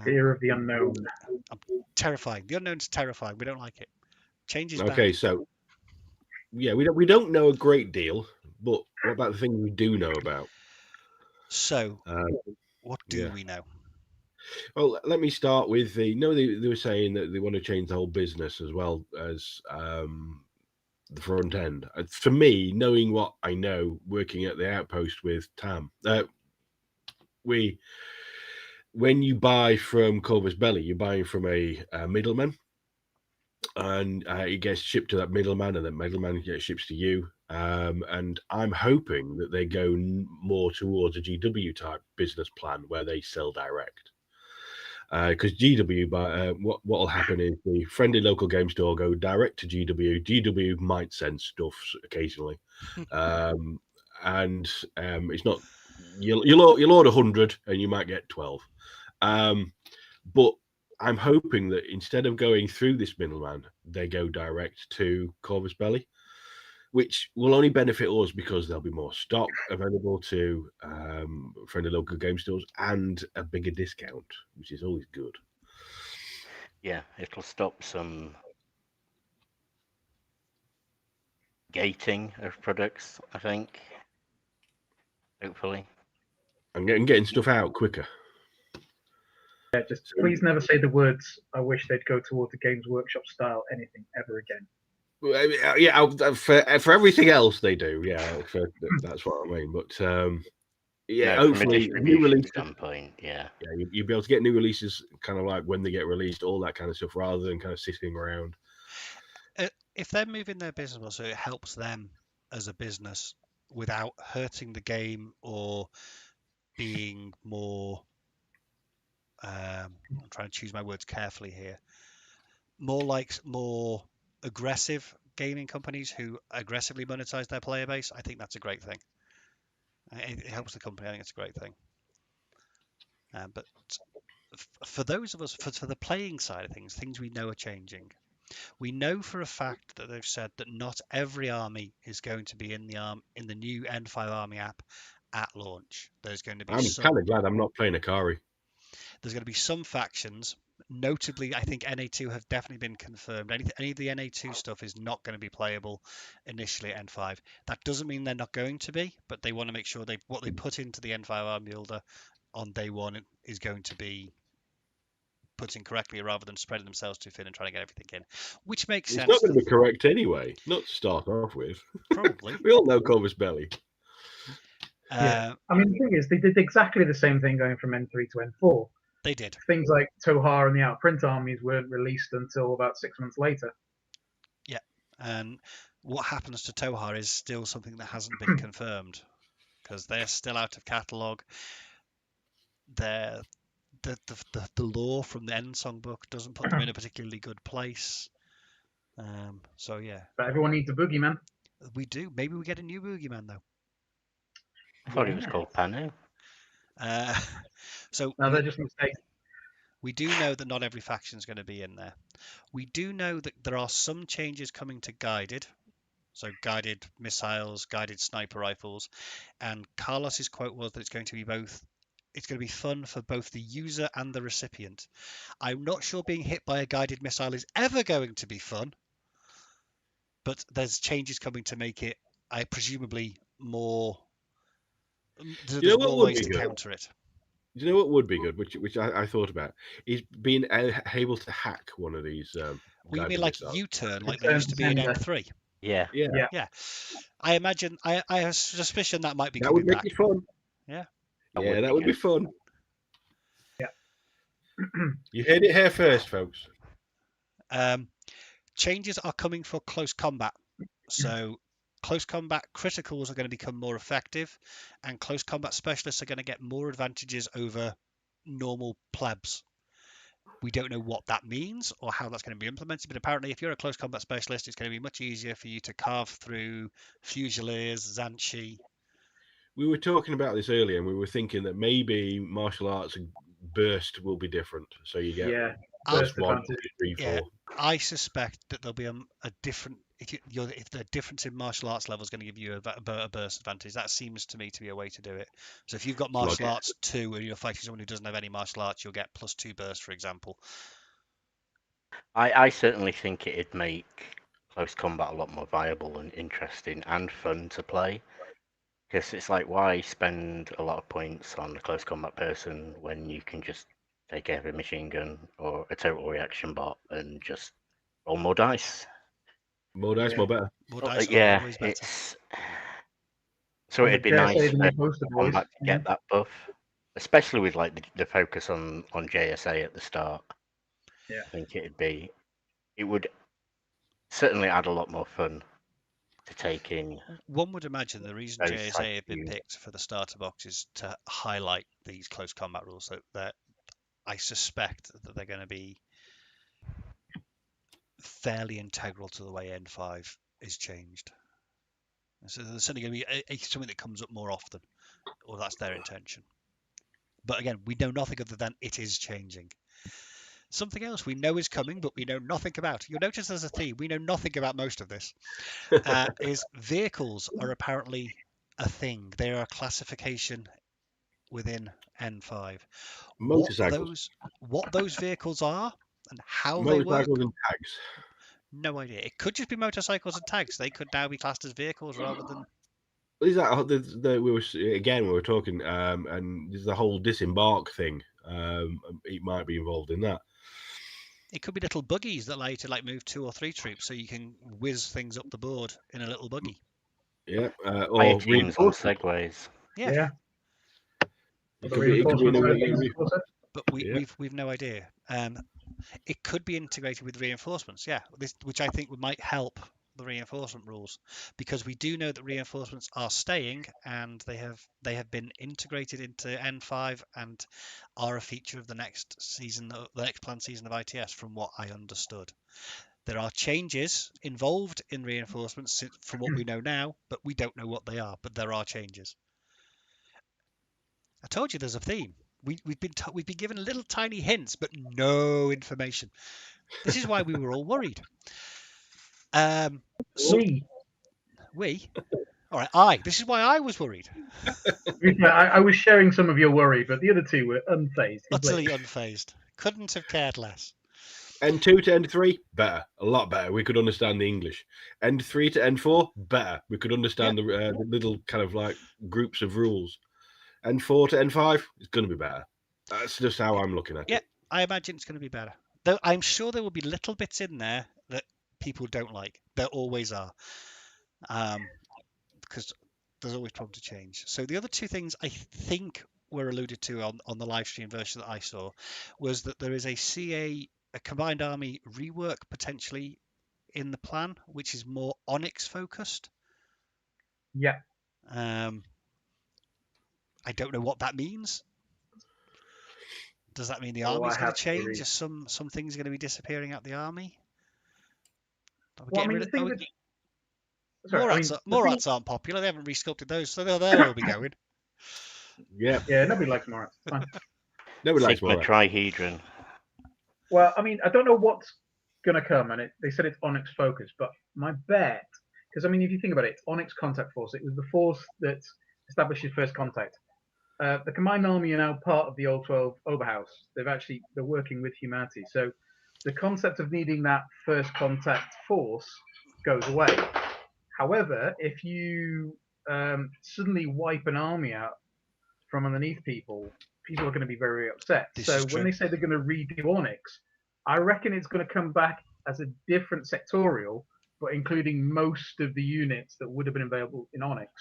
Fear of the unknown. Terrifying. The unknown's terrifying. We don't like it. Change is okay, bad. So yeah, we don't know a great deal, but what about the things we do know about? So what do we know? Well, let me start with they were saying that they want to change the whole business as well as the front end. For me, knowing what I know, working at the outpost with Tam, when you buy from Corvus Belli, you're buying from a middleman, and it gets shipped to that middleman, and that middleman gets shipped to you. And I'm hoping that they go more towards a GW type business plan where they sell direct. Because GW, what will happen is the friendly local game store go direct to GW. GW might send stuff occasionally, and it's not you'll order 100 and you might get 12. But I'm hoping that instead of going through this middleman, they go direct to Corvus Belli, which will only benefit us because there'll be more stock available to friendly local game stores and a bigger discount, which is always good. Yeah, it'll stop some gating of products, I think. Hopefully. And getting stuff out quicker. Yeah, just please never say the words, I wish they'd go towards the Games Workshop style anything ever again. Yeah, for everything else they do. Yeah, that's what I mean. But yeah, No, hopefully from a new distribution releases. standpoint, yeah. Yeah, you'll be able to get new releases kind of like when they get released, all that kind of stuff, rather than kind of sitting around. If they're moving their business model so it helps them as a business without hurting the game or being more, I'm trying to choose my words carefully here, more aggressive gaming companies who aggressively monetize their player base, I think that's a great thing. It helps the company. I think it's a great thing. But for those of us, for the playing side of things we know are changing. We know for a fact that they've said that not every army is going to be in the new N5 Army app at launch. There's going to be I'm kind of glad I'm not playing Akari. There's going to be some factions. Notably, I think NA2 have definitely been confirmed. Any of the NA2 stuff is not going to be playable initially at N5. That doesn't mean they're not going to be, but they want to make sure what they put into the N5 Army builder on day one is going to be put in correctly rather than spreading themselves too thin and trying to get everything in, which makes sense. It's not going to be correct anyway, not to start off with. Probably. We all know Corvus Belli. Yeah. I mean, the thing is, they did exactly the same thing going from N3 to N4. They did. Things like Tohar and the Outprint armies weren't released until about 6 months later. Yeah, and what happens to Tohar is still something that hasn't been confirmed because they're still out of catalogue. The lore from the End Songbook doesn't put them in a particularly good place. So yeah. But everyone needs a boogeyman. We do. Maybe we get a new boogeyman though. I thought it was called Panda. So no, they're just mistakes. We do know that not every faction is going to be in there. We do know that there are some changes coming to guided. So guided missiles, guided sniper rifles, and Carlos's quote was that it's going to be both. It's going to be fun for both the user and the recipient. I'm not sure being hit by a guided missile is ever going to be fun, but there's changes coming to make it, presumably, more. There's more ways to counter it. Do you know what would be good, which I thought about, is being able to hack one of these. We mean like missiles. U-turn, like there used to be in M3. Yeah. I imagine. I have a suspicion that might be. That would make back. it fun. Yeah. That would be fun. Yeah. You heard it here first, folks. Changes are coming for close combat. So close combat criticals are going to become more effective, and close combat specialists are going to get more advantages over normal plebs. We don't know what that means or how that's going to be implemented, but apparently if you're a close combat specialist, it's going to be much easier for you to carve through Fusiliers, Zanchi. We were talking about this earlier, and we were thinking that maybe martial arts burst will be different. So you get burst 1, 2, 3, 4. I suspect that there'll be a different. If the difference in martial arts level is going to give you a burst advantage, that seems to me to be a way to do it. So if you've got martial arts 2 and you're fighting someone who doesn't have any martial arts, you'll get +2 burst, for example. I certainly think it'd make close combat a lot more viable and interesting and fun to play. Because it's like, why spend a lot of points on a close combat person when you can just take a heavy machine gun or a total reaction bot and just roll more dice. More dice, Yeah. more better. More dice are Yeah, always better. it's so Or it'd be dare say nice the for new it poster to come boys. back to get that buff, especially with like the focus on JSA at the start. Yeah. I think it would certainly add a lot more fun to taking One would imagine the reason those type JSA have of been units. picked for the starter box is to highlight these close combat rules. So that I suspect that they're going to be fairly integral to the way N5 is changed. So there's certainly going to be something that comes up more often, or that's their intention. But again, we know nothing other than it is changing. Something else we know is coming, but we know nothing about. You'll notice there's a theme. We know nothing about most of this. Is vehicles are apparently a thing. They are a classification within N5. Motorcycles. What those vehicles are and how they work, Motorcycles and tags. no idea. It could just be motorcycles and tags. They could now be classed as vehicles rather than. Is that we were talking, and there's the whole disembark thing. It might be involved in that. It could be little buggies that allow you to like move 2 or 3 troops, so you can whiz things up the board in a little buggy. Yeah, Fire or teams on reinforcements. segways. Yeah, Yeah. It The could be reinforcement in side of a- things, of course. but Yeah. we've no idea. It could be integrated with reinforcements, yeah, which I think might help the reinforcement rules, because we do know that reinforcements are staying and they have been integrated into N5 and are a feature of the next season, the next planned season of ITS, from what I understood. There are changes involved in reinforcements from what we know now, but we don't know what they are. But there are changes. I told you there's a theme. We've been given little tiny hints, but no information. This is why we were all worried. So we, all right, This is why I was worried. I was sharing some of your worry, but the other two were unfazed. Utterly completely. unfazed. Couldn't have cared less. N2 to N3, better, a lot better. We could understand the English. N3 to N4, better. We could understand the little kind of like groups of rules. N4 to N5, it's going to be better. That's just how I'm looking at it. I imagine it's going to be better. Though I'm sure there will be little bits in there that people don't like. There always are. Because there's always problem to change. So the other two things I think were alluded to on the live stream version that I saw was that there is a combined army rework potentially in the plan, which is more Onyx focused. Yeah. I don't know what that means. Does that mean the army's going to change? Are some things are going to be disappearing out the army? Morats aren't popular. They haven't resculpted those, so they'll all be going. Yeah. Yeah, nobody likes Morats. It's fine. Nobody likes Sigma Morats. Trihedron. Well, I mean, I don't know what's going to come, and they said it's Onyx focus, but my bet, because I mean, if you think about it, Onyx Contact Force, it was the force that establishes first contact. The Combined Army are now part of the Old 12 Oberhaus. They're working with humanity. So the concept of needing that first contact force goes away. However, if you suddenly wipe an army out from underneath people are going to be very upset. So when they say they're going to redo Onyx, I reckon it's going to come back as a different sectorial, but including most of the units that would have been available in Onyx.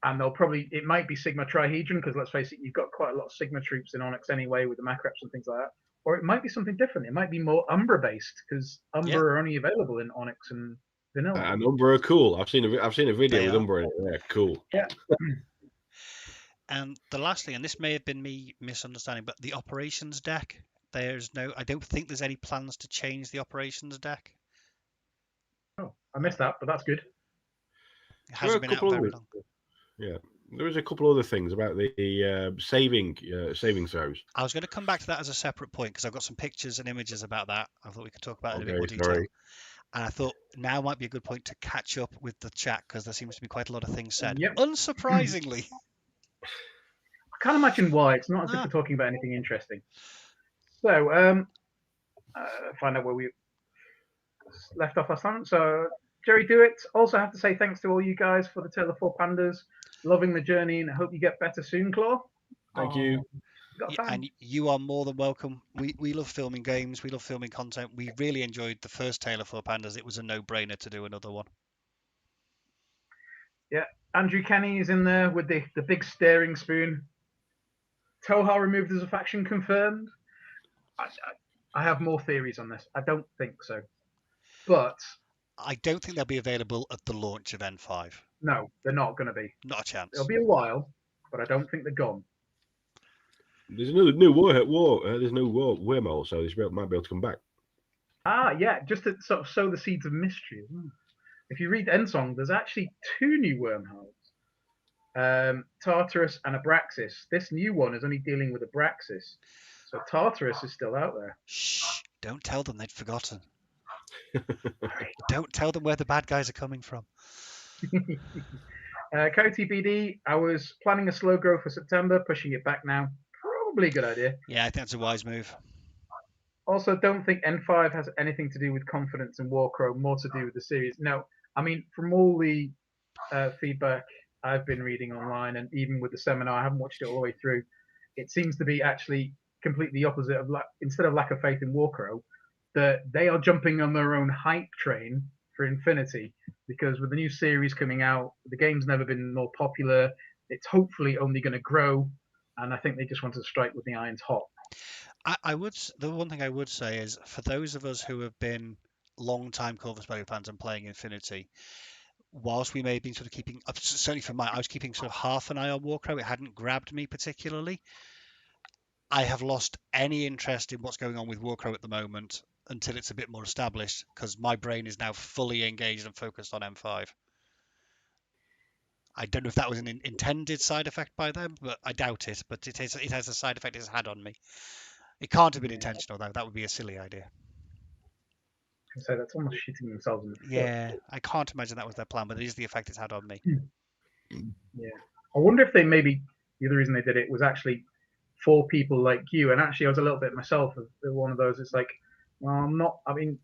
And it might be Sigma Trihedron, because let's face it, you've got quite a lot of Sigma troops in Onyx anyway with the Macreps and things like that. Or it might be something different. It might be more Umbra based, because Umbra are only available in Onyx and Vanilla. And Umbra are cool. I've seen a video with Umbra in it. They're cool. Yeah. And the last thing, and this may have been me misunderstanding, but the operations deck, I don't think there's any plans to change the operations deck. Oh, I missed that, but that's good. It hasn't been out very long. Yeah, there was a couple other things about the saving throws. I was going to come back to that as a separate point because I've got some pictures and images about that. I thought we could talk about it in a bit more detail. Sorry. And I thought now might be a good point to catch up with the chat because there seems to be quite a lot of things said. Yep. Unsurprisingly. I can't imagine why. It's not as if we're talking about anything interesting. So, find out where we left off last time. So, Jerry Dewitt, also have to say thanks to all you guys for the Tale of Four Pandas. Loving the journey and I hope you get better soon, Claw. Thank you. got Yeah, time. and you are more than welcome. We love filming games. We love filming content. We really enjoyed the first Tale of Four Pandas. It was a no-brainer to do another one. Yeah, Andrew Kenny is in there with the big staring spoon. Toha removed as a faction confirmed. I have more theories on this. I don't think so, but I don't think they'll be available at the launch of N5. no, they're not going to be. Not a chance. It'll be a while, but I don't think they're gone. There's another new there's no wormhole, so this might be able to come back. Yeah, just to sort of sow the seeds of mystery as well. If you read Ensong, there's actually 2 new wormholes. Tartarus and Abraxas. This new one is only dealing with Abraxas. So Tartarus is still out there. Shh! Don't tell them they'd forgotten. Sorry. Don't tell them where the bad guys are coming from. Coyote BD, I was planning a slow grow for September, pushing it back now. Probably a good idea. Yeah, I think that's a wise move. Also, don't think N5 has anything to do with confidence in Warcrow, more to do with the series. No, I mean, from all the feedback I've been reading online, and even with the seminar, I haven't watched it all the way through. It seems to be actually completely opposite of instead of lack of faith in Warcrow, that they are jumping on their own hype train for Infinity, because with the new series coming out, the game's never been more popular. It's hopefully only going to grow, and I think they just want to strike with the irons hot. The one thing I would say is, for those of us who have been long-time Corvus Belli fans and playing Infinity, whilst we may have been sort of keeping, certainly for I was keeping sort of half an eye on Warcrow. It hadn't grabbed me particularly. I have lost any interest in what's going on with Warcrow at the moment until it's a bit more established, because my brain is now fully engaged and focused on M5. I don't know if that was an intended side effect by them, but I doubt it. But it has a side effect it's had on me. It can't have been intentional, though. That would be a silly idea. So that's almost shooting themselves in the foot. Yeah, I can't imagine that was their plan, but it is the effect it's had on me. Yeah. I wonder if they maybe, the other reason they did it was actually for people like you. And actually, I was a little bit myself of one of those. It's like, well, I mean,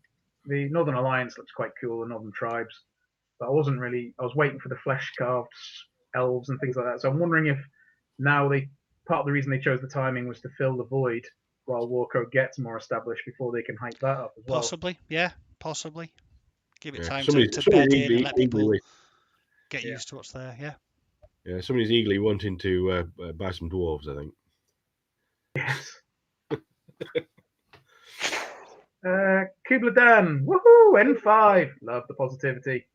the Northern Alliance looks quite cool, the Northern Tribes. But I was waiting for the flesh carved elves and things like that. So I'm wondering if now part of the reason they chose the timing was to fill the void while Warcrow gets more established before they can hype that up as well. Possibly, yeah, possibly. Give it time Somebody's to bed in eagerly, and let people eagerly, get used to what's there. Yeah. yeah, somebody's eagerly wanting to buy some dwarves, I think. Yes. Kubla Dan, woohoo! N5, love the positivity.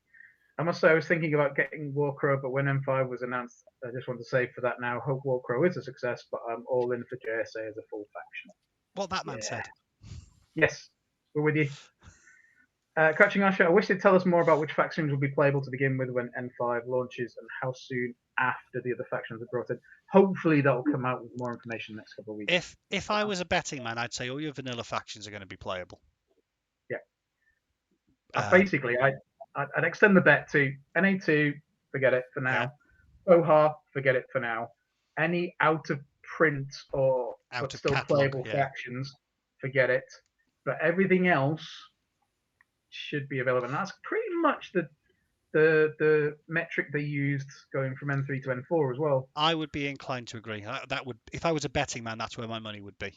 I must say, I was thinking about getting Warcrow, but when M5 was announced, I just want to say for that now, hope Warcrow is a success, but I'm all in for JSA as a full faction. What that man said. Yes, we're with you. Catching Usher, I wish they'd tell us more about which factions will be playable to begin with when N5 launches and how soon after the other factions are brought in. Hopefully that'll come out with more information next couple of weeks. If I was a betting man, I'd say all your vanilla factions are going to be playable. Yeah. Basically, I'd extend the bet to NA2, forget it for now. Oha, forget it for now. Any out of print or but still playable factions, forget it. But everything else should be available. And that's pretty much the metric they used going from N3 to N4 as well. I would be inclined to agree. That would, if I was a betting man, that's where my money would be.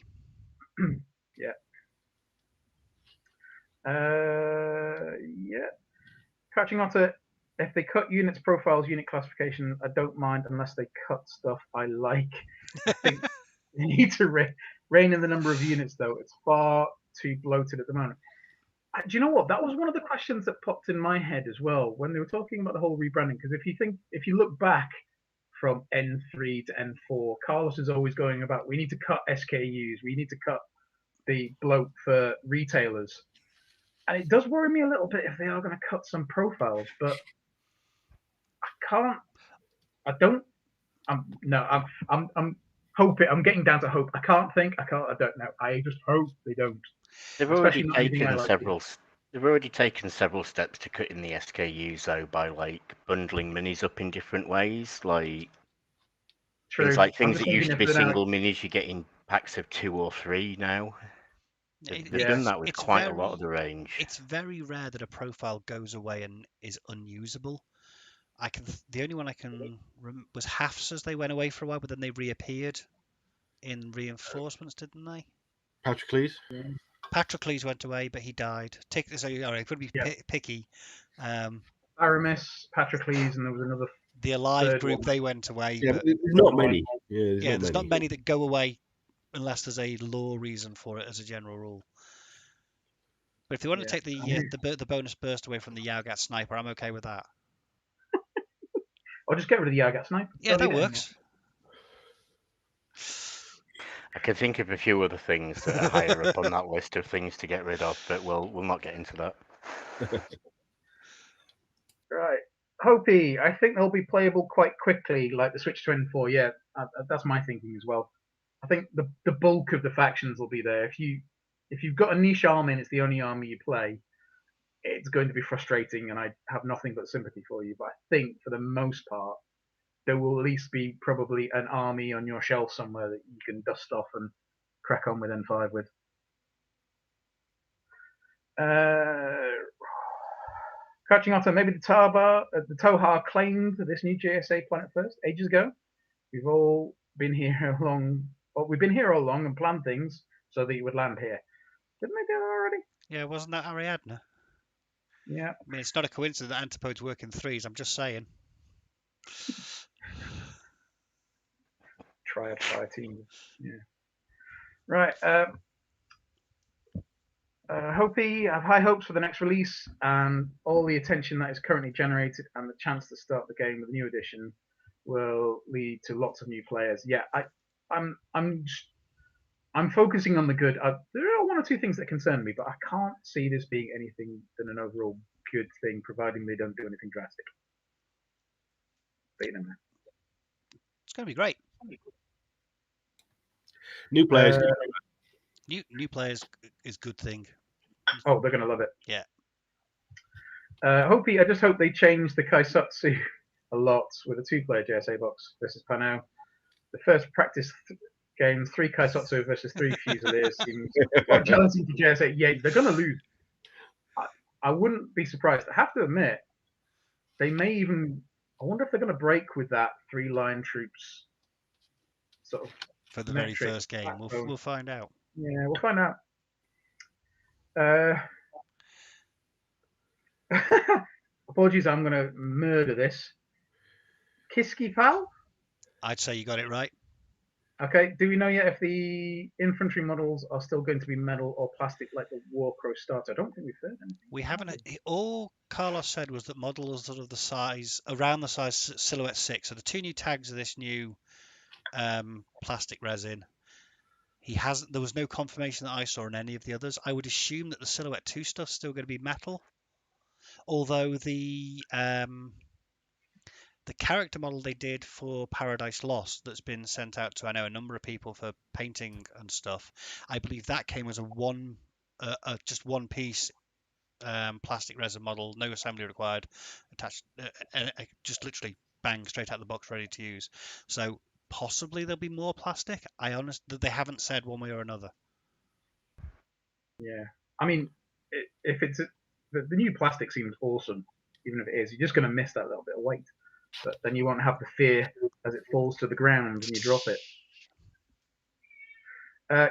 Yeah. Yeah. Catching on to, if they cut units, profiles, unit classification, I don't mind unless they cut stuff I like. I think they need to rein in the number of units, though. It's far too bloated at the moment. Do you know what? That was one of the questions that popped in my head as well when they were talking about the whole rebranding. Because if you look back from N3 to N4, Carlos is always going about, we need to cut SKUs, we need to cut the bloat for retailers. And it does worry me a little bit if they are going to cut some profiles, but I'm hoping, I'm getting down to hope. I don't know. I just hope they don't. They've already taken several steps to cutting the SKUs though, by like bundling minis up in different ways. Like things that used to be single minis, you get in packs of 2 or 3 now. They've done that with quite a lot of the range. It's very rare that a profile goes away and is unusable. The only one I can remember was Hafs, as they went away for a while, but then they reappeared. in reinforcements, didn't they? Patrocles. Patrocles went away, but he died. So, all right, could be Yeah. picky. Aramis, Patrocles, and there was another The Alive third group, one. they went away, Yeah, but but there's not many. Yeah, there's not many that go away unless there's a law reason for it as a general rule. But if they want to take the bonus burst away from the Yaugat sniper, I'm okay with that. Or just get rid of the Yaugat sniper. Yeah, Don't that need it works. I can think of a few other things that are higher up on that list of things to get rid of, but we'll not get into that. Right. Hopi, I think they'll be playable quite quickly, like the Switch 24. Yeah, that's my thinking as well. I think the bulk of the factions will be there. If you've got a niche army and it's the only army you play, it's going to be frustrating, and I have nothing but sympathy for you. But I think for the most part, there will at least be probably an army on your shelf somewhere that you can dust off and crack on with N5 with. Crouching Otter, maybe the Tohar claimed this new JSA planet first ages ago. We've all been here we've been here all along and planned things so that you would land here. Didn't they do that already? Yeah, wasn't that Ariadne? Yeah. I mean, it's not a coincidence that Antipodes work in threes. I'm just saying. Triad fire team. Yeah. Right. Hopi, I have high hopes for the next release and all the attention that is currently generated and the chance to start the game with a new edition will lead to lots of new players. Yeah, I'm focusing on the good. There are one or two things that concern me, but I can't see this being anything than an overall good thing, providing they don't do anything drastic. But you know, It's going to be great. New players. New players is a good thing. Oh, they're going to love it. Yeah. Hopi, I just hope they change the Kaisatsu a lot with a two-player JSA box versus Panau. The first practice game, 3 Kaisatsu versus 3 Fusiliers seems quite challenging for JSA. Yeah, they're going to lose. I wouldn't be surprised. I have to admit, they may even. I wonder if they're going to break with that 3-line troops sort of For the metric very first game. We'll find out. Yeah, we'll find out. Apologies, I'm going to murder this. Kiski Pal? I'd say you got it right. Okay, do we know yet if the infantry models are still going to be metal or plastic like the Warcrow starter? I don't think we've heard anything. We haven't. All Carlos said was that models sort of the size, around the size Silhouette 6. So the 2 new tags of this new plastic resin. There was no confirmation that I saw in any of the others. I would assume that the Silhouette 2 stuff's still going to be metal. Although the character model they did for Paradise Lost that's been sent out to, I know, a number of people for painting and stuff, I believe that came as just one piece plastic resin model, no assembly required, attached, just literally bang straight out the box, ready to use. So possibly there'll be more plastic. They haven't said one way or another. Yeah, I mean, if it's the new plastic seems awesome, even if it is, you're just going to miss that little bit of weight. But then you won't have the fear as it falls to the ground and you drop it.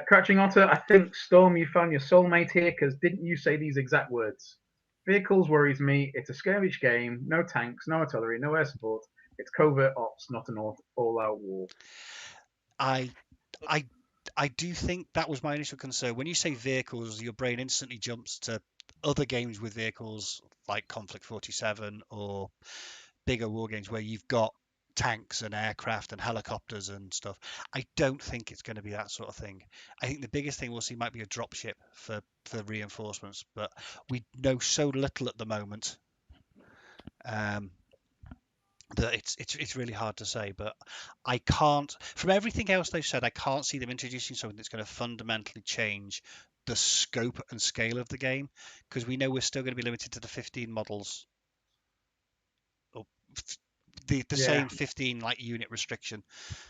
Crouching Otter, I think, Storm, you found your soulmate here, because didn't you say these exact words? Vehicles worries me. It's a skirmish game. No tanks, no artillery, no air support. It's covert ops, not an all-out war. I do think that was my initial concern. When you say vehicles, your brain instantly jumps to other games with vehicles like Conflict 47 or bigger war games where you've got tanks and aircraft and helicopters and stuff. I don't think it's going to be that sort of thing. I think the biggest thing we'll see might be a dropship for reinforcements, but we know so little at the moment that it's really hard to say. But I can't, from everything else they've said, I can't see them introducing something that's going to fundamentally change the scope and scale of the game, because we know we're still going to be limited to the 15 models, or the same 15 like unit restriction.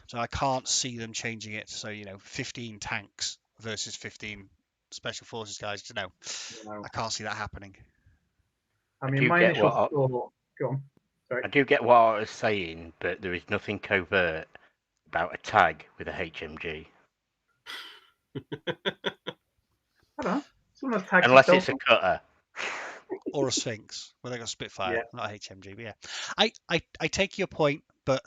So I can't see them changing it. So 15 tanks versus 15 special forces guys. I can't see that happening. I mean, my initial thought. Go on. Sorry. I do get what I was saying, but there is nothing covert about a tag with a HMG. I don't know. Someone has tagged Unless it's himself. a cutter. Or a Sphinx. Well, they got Spitfire, Yeah. not HMG. But yeah, I take your point, but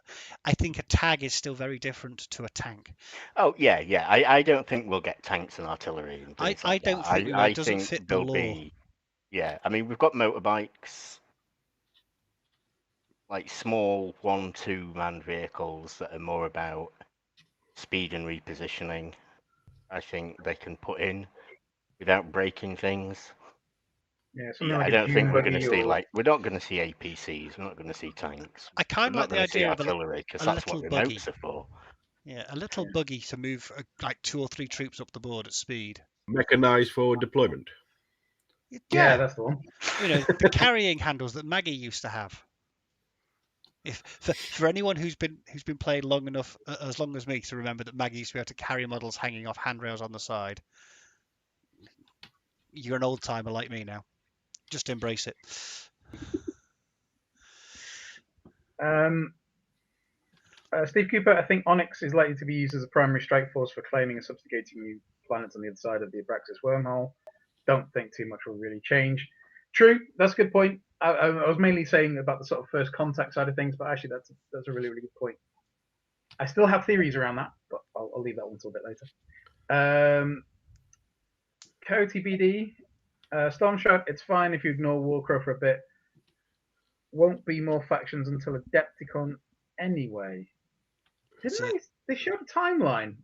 I think a tag is still very different to a tank. Oh yeah, yeah. I don't think we'll get tanks and artillery and things I like don't that. think we will. I It doesn't think fit the there'll law. be. Yeah, I mean we've got motorbikes, like small 1-2 man vehicles that are more about speed and repositioning. I think they can put in without breaking things. Yeah, something Yeah, like I a don't think dune we're going to buggy see or we're not going to see APCs, we're not going to see tanks, I kind we're of not like the going to see idea of artillery because a that's what little buggy. remotes are for. Yeah, a little buggy to move like 2 or 3 troops up the board at speed. Mechanized forward deployment. yeah, Yeah, that's the one. the carrying handles that Maggie used to have. If for anyone who's been playing long enough, as long as me, to remember that Maggie used to be able to carry models hanging off handrails on the side, you're an old timer like me now. Just embrace it. Steve Cooper, I think Onyx is likely to be used as a primary strike force for claiming and subjugating new planets on the other side of the Abraxas wormhole. Don't think too much will really change. True, that's a good point. I was mainly saying about the sort of first contact side of things, but actually that's a really, really good point. I still have theories around that, but I'll leave that one until a bit later. Coyote BD, Stormshot, it's fine if you ignore Warcrow for a bit. Won't be more factions until Adepticon anyway. They showed a timeline.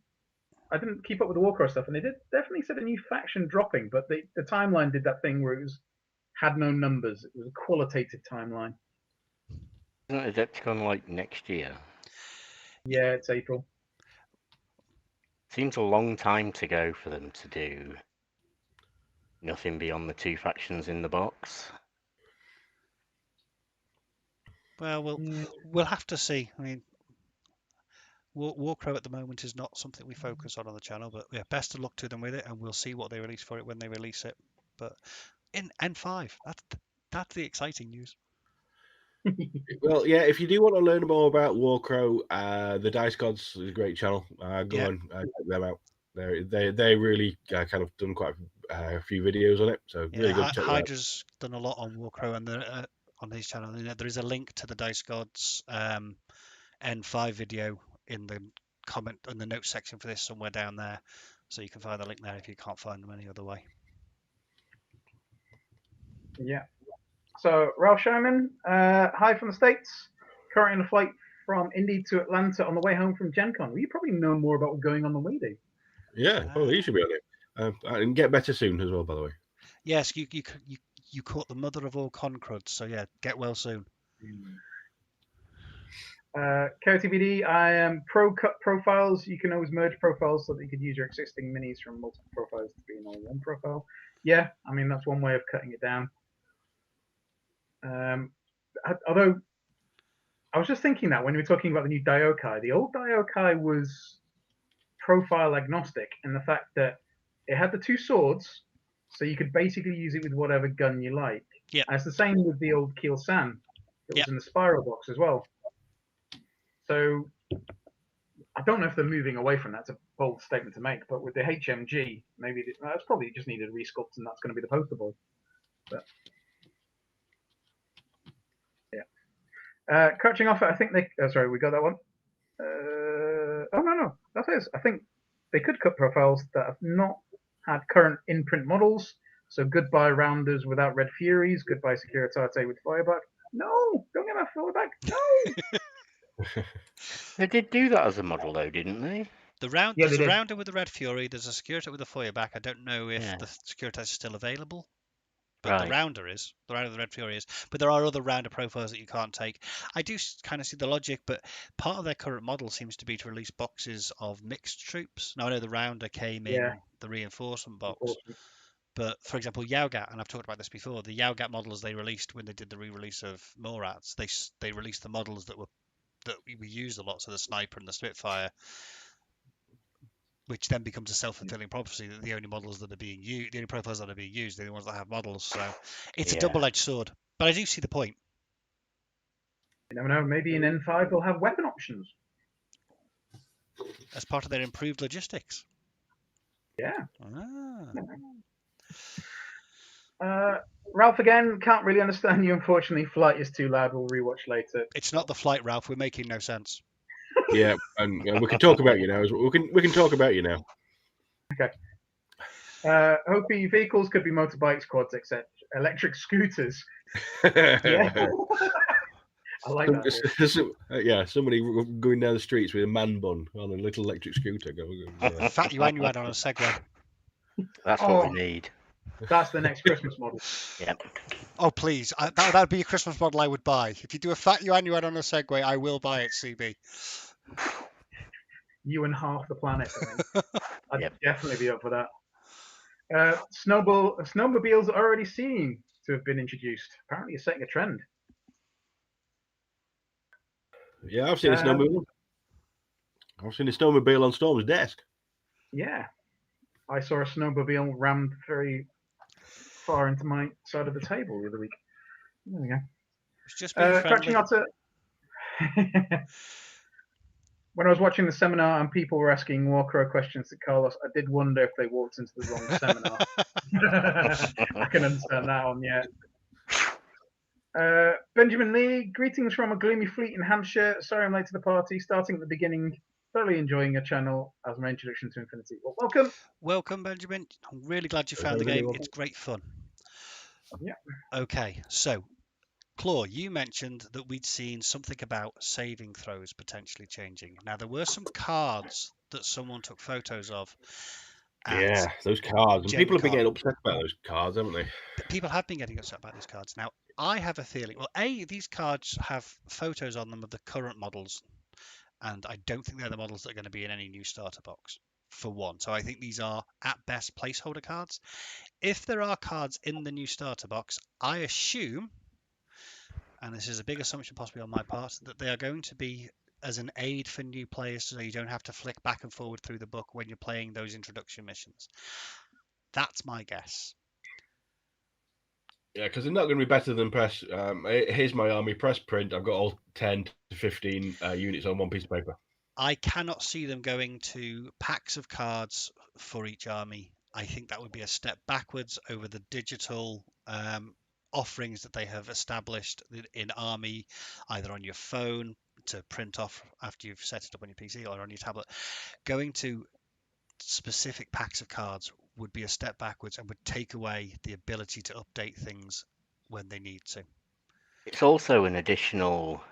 I didn't keep up with the Warcrow stuff, and they definitely said a new faction dropping, but the timeline did that thing where it had no numbers. It was a qualitative timeline. Isn't Adepticon like next year? Yeah, it's April. Seems a long time to go for them to do nothing beyond the 2 factions in the box. Well, we'll have to see. I mean, Warcrow at the moment is not something we focus on the channel, but yeah, best of luck to them with it, and we'll see what they release for it when they release it. But in N5, that's the exciting news. Well, yeah, if you do want to learn more about Warcrow, the Dice Gods is a great channel. Go on, check them out. They really kind of done quite a few videos on it, so really good. Check them out. Hydra's done a lot on Warcrow and on his channel. There is a link to the Dice Gods N5 video in the comment in the notes section for this somewhere down there, so you can find the link there if you can't find them any other way. Yeah. So Ralph Sherman, hi from the States. Currently on a flight from Indy to Atlanta on the way home from Gencon. Well, you probably know more about what's going on than we do. Yeah, well, he should be on it. And get better soon as well, by the way. Yes, you caught the mother of all con cruds, so yeah, get well soon. KOTBD, I am pro cut profiles. You can always merge profiles so that you could use your existing minis from multiple profiles to be in all one profile. Yeah, I mean, that's one way of cutting it down. Although, I was just thinking that when we were talking about the new Daiokai, the old Daiokai was profile agnostic in the fact that it had the 2 swords, so you could basically use it with whatever gun you like. Yeah. And it's the same with the old Keel San. It was in the spiral box as well. So I don't know if they're moving away from that. It's a bold statement to make, but with the HMG, maybe that's probably just needed a resculpt, and that's going to be the poster boy. But yeah, catching off. I think they. Sorry, we got that one. Oh no, that's it. I think they could cut profiles that have not had current in-print models. So goodbye Rounders without Red Furies. Goodbye Securitate with Fireback. No, don't get my Fireback. No. They did do that as a model though, didn't they? There's a Rounder with the Red Fury. There's a Securitate with the Feuerback. I don't know if the Securitate is still available, but the Rounder is. The Rounder with the Red Fury is. But there are other Rounder profiles that you can't take. I do kind of see the logic, but part of their current model seems to be to release boxes of mixed troops. Now I know the Rounder came in the reinforcement box. But for example, Yaugat, and I've talked about this before, the Yaugat models they released when they did the re-release of Morats, they released the models that we used a lot, so the Sniper and the Spitfire, which then becomes a self-fulfilling prophecy that the only models that are being used, the only profiles that are being used, are the ones that have models. So it's a double-edged sword. But I do see the point. You never know. Maybe in N5 they'll have weapon options As part of their improved logistics. Yeah. Ah. Ralph again, can't really understand you. Unfortunately, flight is too loud. We'll rewatch later. It's not the flight, Ralph. We're making no sense. Yeah, and we can talk about you now. We can talk about you now. Okay. Hopey vehicles could be motorbikes, quads, etc. Electric scooters. Yeah. I like that. Yeah, somebody going down the streets with a man bun on a little electric scooter. Yeah. Fat you and you had on a Segway. That's what we need. That's the next Christmas model. Yep. Oh, please. That'd be a Christmas model I would buy. If you do a Fat you and you had on a Segway, I will buy it, CB. You and half the planet, I think. I'd Yep. definitely be up for that. Snowmobiles are already seen to have been introduced. Apparently, you're setting a trend. Yeah, I've seen a snowmobile. I've seen a snowmobile on Storm's desk. Yeah. I saw a snowmobile rammed very far into my side of the table the other week. There we go. It's just being friendly. When I was watching the seminar and people were asking Warcrow questions to Carlos, I did wonder if they walked into the wrong seminar. I can understand that one, yeah. Benjamin Lee, greetings from a gloomy fleet in Hampshire. Sorry I'm late to the party. Starting at the beginning, thoroughly enjoying your channel as my introduction to Infinity. Well, welcome. Welcome, Benjamin. I'm really glad you found the game. It's great fun. Yeah. Okay, so Claw, you mentioned that we'd seen something about saving throws potentially changing. Now, there were some cards that someone took photos of. Yeah, those cards. And people have been Gencon. getting upset about those cards, haven't they? People have been getting upset about these cards. Now, I have a feeling, well, these cards have photos on them of the current models, and I don't think they're the models that are going to be in any new starter box, for one. So I think these are, at best, placeholder cards. If there are cards in the new starter box, I assume, and this is a big assumption possibly on my part, that they are going to be as an aid for new players so you don't have to flick back and forward through the book when you're playing those introduction missions. That's my guess. Yeah, because they're not going to be better than press. Here's my army press print. I've got all 10 to 15 units on one piece of paper. I cannot see them going to packs of cards for each army. I think that would be a step backwards over the digital offerings that they have established in Army, either on your phone to print off after you've set it up on your PC or on your tablet. Going to specific packs of cards would be a step backwards and would take away the ability to update things when they need to. It's also an additional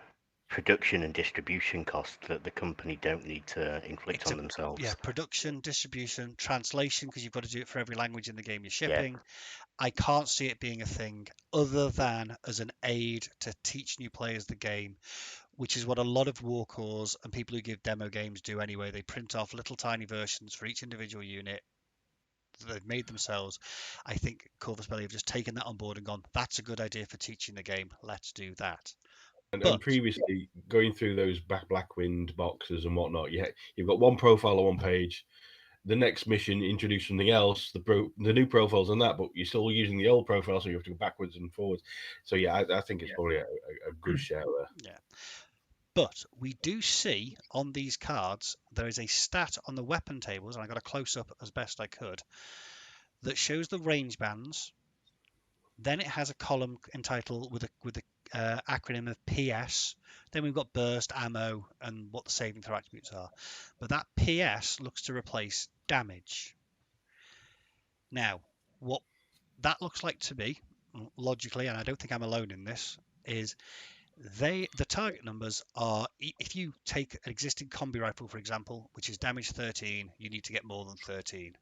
production and distribution cost that the company don't need to inflict on themselves. Yeah, production, distribution, translation, because you've got to do it for every language in the game you're shipping. Yeah. I can't see it being a thing other than as an aid to teach new players the game, which is what a lot of Warcores and people who give demo games do anyway. They print off little tiny versions for each individual unit that they've made themselves. I think Corvus Belli have just taken that on board and gone, that's a good idea for teaching the game. Let's do that. And previously, going through those Blackwind boxes and whatnot, you've got one profile on one page. The next mission introduced something else, the new profiles on that, but you're still using the old profile, so you have to go backwards and forwards. So yeah, I think it's probably a good shout there. Yeah. But we do see on these cards, there is a stat on the weapon tables, and I got a close up as best I could, that shows the range bands. Then it has a column entitled with the acronym of PS. Then we've got burst, ammo, and what the saving throw attributes are. But that PS looks to replace damage. Now, what that looks like to me, logically, and I don't think I'm alone in this, is the target numbers are, if you take an existing combi rifle, for example, which is damage 13, you need to get more than 13.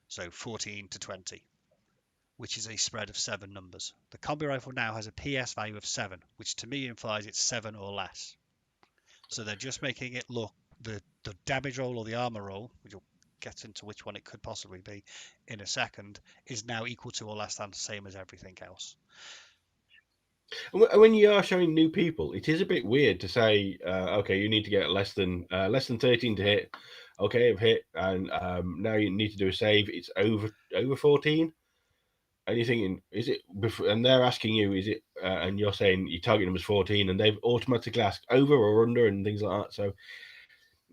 So 14 to 20. Which is a spread of 7 numbers. The combi rifle now has a PS value of 7, which to me implies it's 7 or less. So they're just making it look, the damage roll or the armor roll, which will get into which one it could possibly be in a second, is now equal to or less than the same as everything else. When you are showing new people, it is a bit weird to say, okay, you need to get less than 13 to hit. Okay, I've hit, and now you need to do a save. It's over 14. And you're thinking, is it? And they're asking you, is it? And you're saying your target number is 14, and they've automatically asked over or under and things like that. So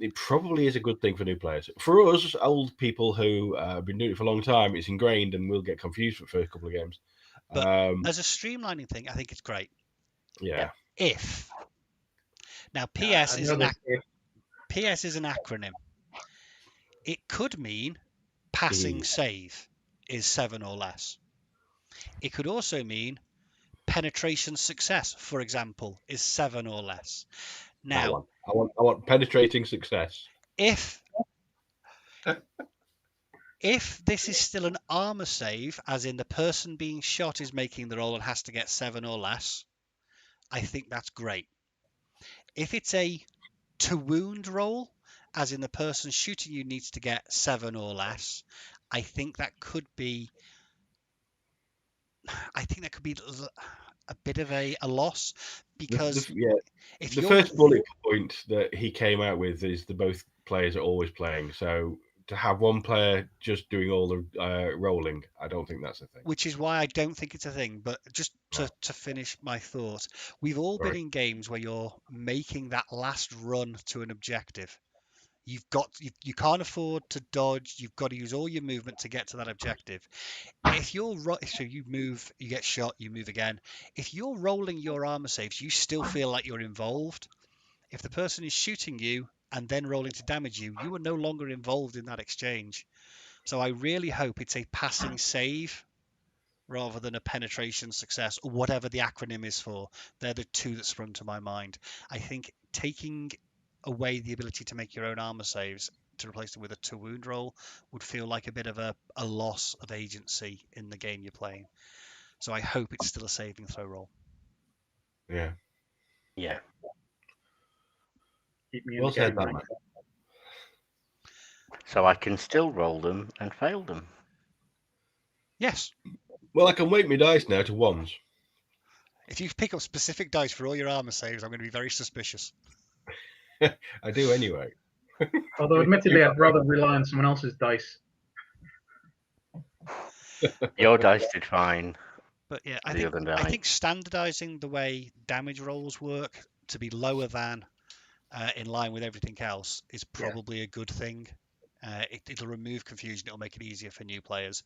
it probably is a good thing for new players. For us, old people who have been doing it for a long time, it's ingrained and we'll get confused for the first couple of games. But as a streamlining thing, I think it's great. Yeah. If now I PS know this if. PS is an acronym. It could mean passing save is 7 or less. It could also mean penetration success, for example, is 7 or less. Now, I want penetrating success. if this is still an armor save, as in the person being shot is making the roll and has to get 7 or less, I think that's great. If it's a to wound roll, as in the person shooting you needs to get 7 or less, I think that could be a bit of a loss, because if the you're first bullet point that he came out with is that both players are always playing. So to have one player just doing all the rolling, I don't think that's a thing. which is why I don't think it's a thing. But just to finish my thought, we've all been in games where you're making that last run to an objective. You can't afford to dodge. You've got to use all your movement to get to that objective. If you're so you move, you get shot, you move again. If you're rolling your armor saves, you still feel like you're involved. If the person is shooting you and then rolling to damage you, you are no longer involved in that exchange. So I really hope it's a passing save rather than a penetration success, or whatever the acronym is for. They're the two that sprung to my mind. I think taking away the ability to make your own armor saves to replace them with a to wound roll would feel like a bit of a loss of agency in the game you're playing. So I hope it's still a saving throw roll. Yeah. Yeah. Keep me in Well the said, game, that mate. man. So I can still roll them and fail them. Yes. Well, I can weight my dice now to ones. If you pick up specific dice for all your armor saves, I'm going to be very suspicious. I do anyway. Although, admittedly, I'd rather rely on someone else's dice. Your dice did fine. But yeah, The other night. I think standardizing the way damage rolls work to be lower than in line with everything else is probably a good thing. It'll remove confusion. It'll make it easier for new players.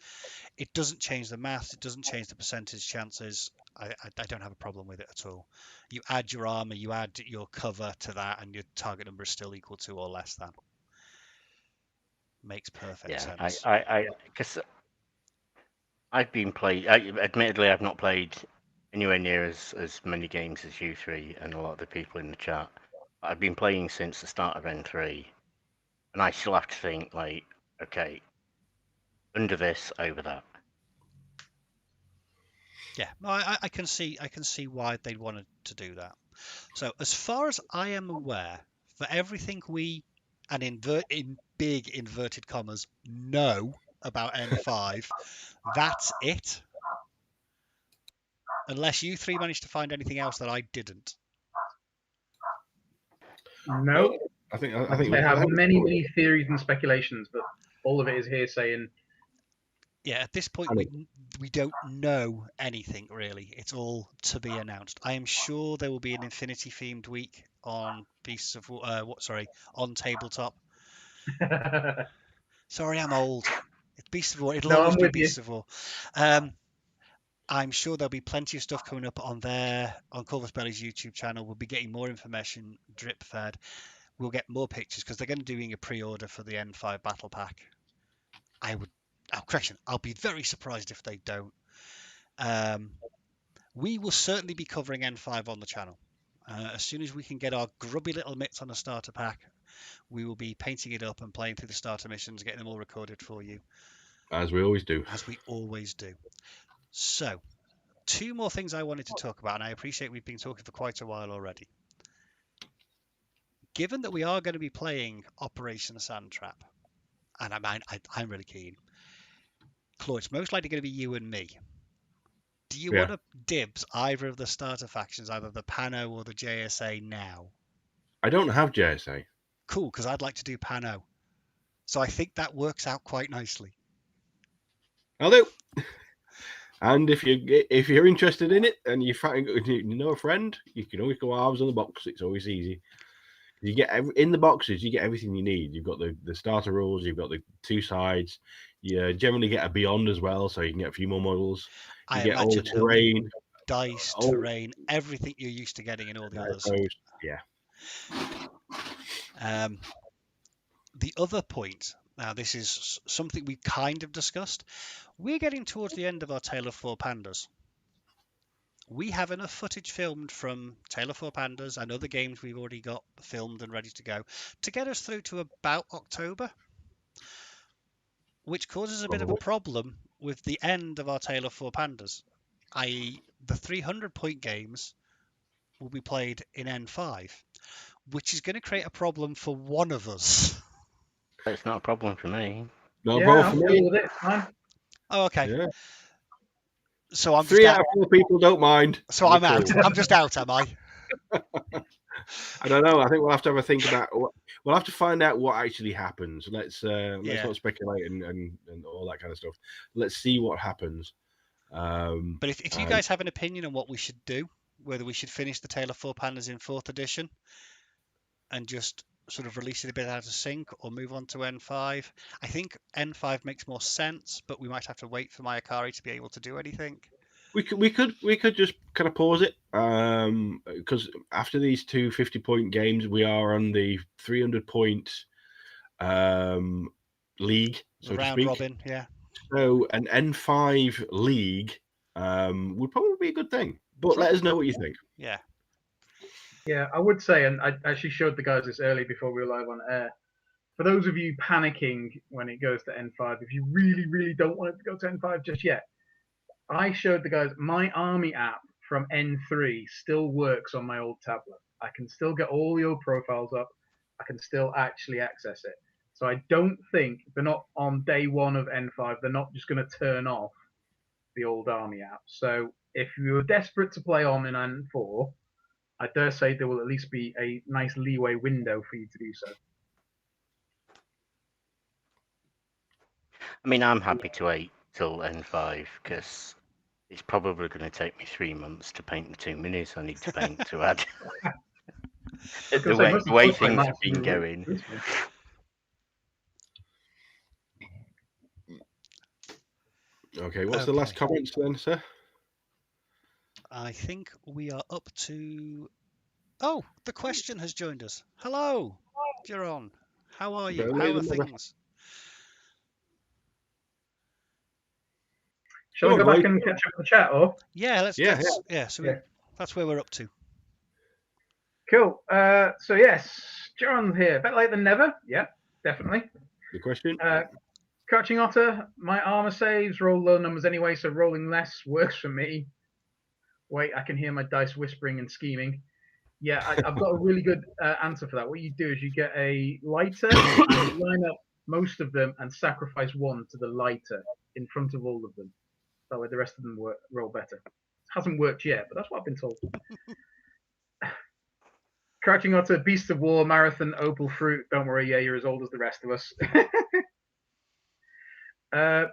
It doesn't change the maths. It doesn't change the percentage chances. I don't have a problem with it at all. You add your armor, you add your cover to that, and your target number is still equal to or less than. Makes perfect sense. Because I've been played. Admittedly, I've not played anywhere near as many games as you three and a lot of the people in the chat. I've been playing since the start of N3, and I still have to think like, okay, under this, over that. Yeah, no, I can see why they wanted to do that. So as far as I am aware, for everything we and in big inverted commas know about N5, that's it. Unless you three managed to find anything else that I didn't. No, I think I have many theories and speculations, but all of it is hearsay. And yeah, at this point we don't know anything really. It's all to be announced. I am sure there will be an Infinity themed week on Beasts of on Tabletop. Sorry, I'm old. It's Beasts of War. It'll always be Beasts of War. I'm sure there'll be plenty of stuff coming up on Corvus Belli's YouTube channel. We'll be getting more information drip fed. We'll get more pictures because they're going to be doing a pre-order for the N5 Battle Pack. I'll be very surprised if they don't. We will certainly be covering N5 on the channel. As soon as we can get our grubby little mitts on a starter pack, we will be painting it up and playing through the starter missions, getting them all recorded for you. As we always do. So, two more things I wanted to talk about, and I appreciate we've been talking for quite a while already. Given that we are going to be playing Operation Sandtrap, and I'm really keen, Claude, it's most likely going to be you and me. Do you want to dibs either of the starter factions, either the Pano or the JSA now? I don't have JSA. Cool, because I'd like to do Pano. So I think that works out quite nicely. I'll do. And if you're interested in it and you know a friend, you can always go halves on the box. It's always easy. You get in the boxes, you get everything you need. You've got the starter rules, you've got the 2 sides. You generally get a beyond as well, so you can get a few more models. You I get all the imagine there'll be terrain, dice, all terrain, everything you're used to getting in all the others. yeah. The other point, now this is something we kind of discussed. We're getting towards the end of our Tale of Four Pandas. We have enough footage filmed from Tale of Four Pandas and other games we've already got filmed and ready to go to get us through to about October, which causes a bit of a problem with the end of our Tale of Four Pandas, i.e. the 300-point games will be played in N5, which is going to create a problem for one of us. It's not a problem for me. No Yeah, problem I'm for cool me. with it. Fine. Oh, okay. Yeah. So I'm 3 just out of 4 people don't mind. So We're I'm out. cool. I'm just out, am I? I don't know. I think we'll have to have a think about. We'll have to find out what actually happens. Let's not speculate and all that kind of stuff. Let's see what happens. But if you guys have an opinion on what we should do, whether we should finish the Tale of Four Pandas in 4th edition and just sort of release it a bit out of sync, or move on to N5, I think N5 makes more sense, but we might have to wait for my Akari to be able to do anything. We could just kind of pause it because after these 2 50-point games, we are on the 300-point league, so to Round speak. robin, yeah. So an N5 league would probably be a good thing. But let us know what you think. Yeah. Yeah, I would say, and I actually showed the guys this early before we were live on air. For those of you panicking when it goes to N5, if you really, really don't want it to go to N5 just yet, I showed the guys my army app from N3 still works on my old tablet. I can still get all the old profiles up. I can still actually access it. So I don't think they're not on day one of N5. They're not just going to turn off the old army app. So if you're desperate to play on in N4, I dare say there will at least be a nice leeway window for you to do so. I mean, I'm happy to wait till N5 because it's probably going to take me 3 months to paint the 2 minis I need to paint to add. the way things have been going. Okay, what's the last comments then, sir? I think we are up to... Oh, the question has joined us. Hello, Jeron. How are you? How are things? Shall we go back and catch up with the chat, or? Yeah, let's. That's where we're up to. Cool. So yes, Jeron's here. Better late than never. Yeah, definitely. The question? Crouching Otter, my armor saves roll low numbers anyway, so rolling less works for me. Wait, I can hear my dice whispering and scheming. Yeah, I've got a really good answer for that. What you do is you get a lighter and you line up most of them and sacrifice one to the lighter in front of all of them. That way the rest of them roll better. It hasn't worked yet, but that's what I've been told. Crouching Otter, Beasts of War, Marathon, Opal Fruit. Don't worry, yeah, you're as old as the rest of us.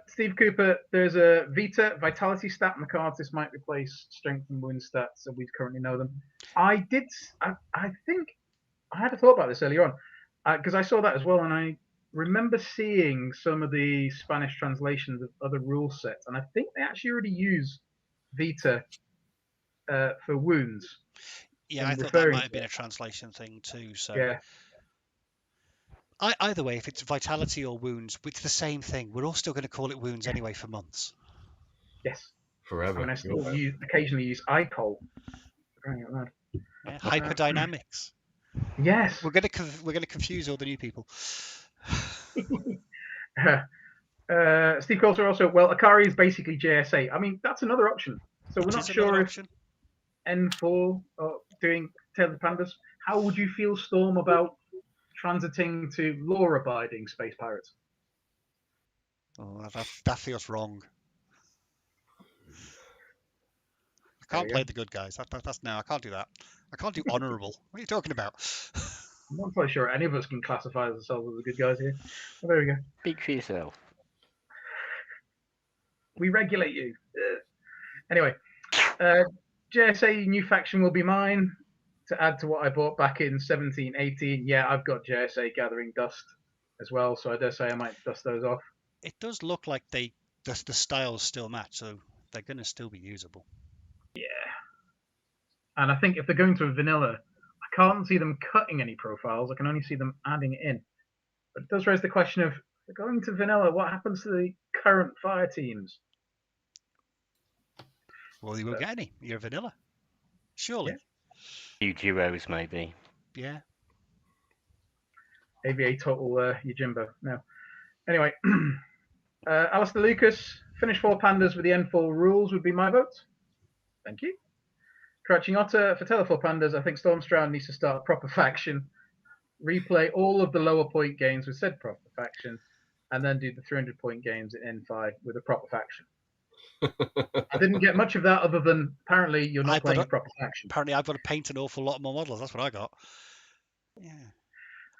Steve Cooper, there's a Vita Vitality stat in the cards. This might replace Strength and Wound stats, so we currently know them. I think I had a thought about this earlier on because I saw that as well, and I remember seeing some of the Spanish translations of other rule sets, and I think they actually already use Vita for wounds. Yeah, I thought that might have been a translation thing too. So yeah. Either way, if it's vitality or wounds, it's the same thing. We're all still going to call it wounds anyway for months. Yes. Forever. I mean, I still occasionally use iCol. Yeah, hyperdynamics. Yes. We're going to confuse all the new people. Steve Coulter also, well, Akari is basically JSA. I mean, that's another option. So we're not sure if N4 or doing Tale of the Pandas. How would you feel, Storm, about transiting to law-abiding space pirates? Oh, that feels wrong. I can't play the good guys. That's no, I can't do that. I can't do honourable. What are you talking about? I'm not quite sure any of us can classify ourselves as the good guys here. Oh, there we go. Speak for yourself. We regulate you. Anyway, JSA new faction will be mine. to add to what I bought back in 17, 18, yeah, I've got JSA Gathering Dust as well, so I dare say I might dust those off. It does look like the styles still match, so they're going to still be usable. Yeah. And I think if they're going to a vanilla, I can't see them cutting any profiles. I can only see them adding it in. But it does raise the question of, if they're going to vanilla, what happens to the current fire teams? Well, you won't get any. You're vanilla. Surely. Yeah. Few duos, maybe. Yeah. AVA total Yojimbo. No. Anyway, Alistair Lucas, finish 4 pandas with the N4 rules would be my vote. Thank you. Crouching Otter, for Tele 4 pandas, I think Stormstroud needs to start a proper faction, replay all of the lower point games with said proper faction, and then do the 300-point games in N5 with a proper faction. I didn't get much of that other than apparently you're not playing a proper faction. Apparently I've got to paint an awful lot more models. That's what I got. Yeah.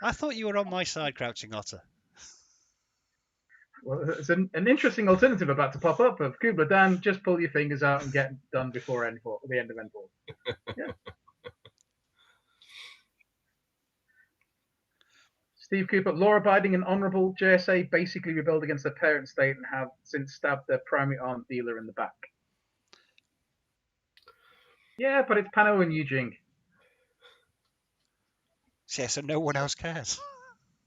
I thought you were on my side, Crouching Otter. Well, there's an interesting alternative about to pop up of Kubla Dan, just pull your fingers out and get done before N4, the end of N4. Yeah. Steve Cooper, law-abiding and honourable JSA basically rebelled against their parent state and have since stabbed their primary arms dealer in the back. Yeah, but it's Pano and Yujing. Yeah, so no one else cares.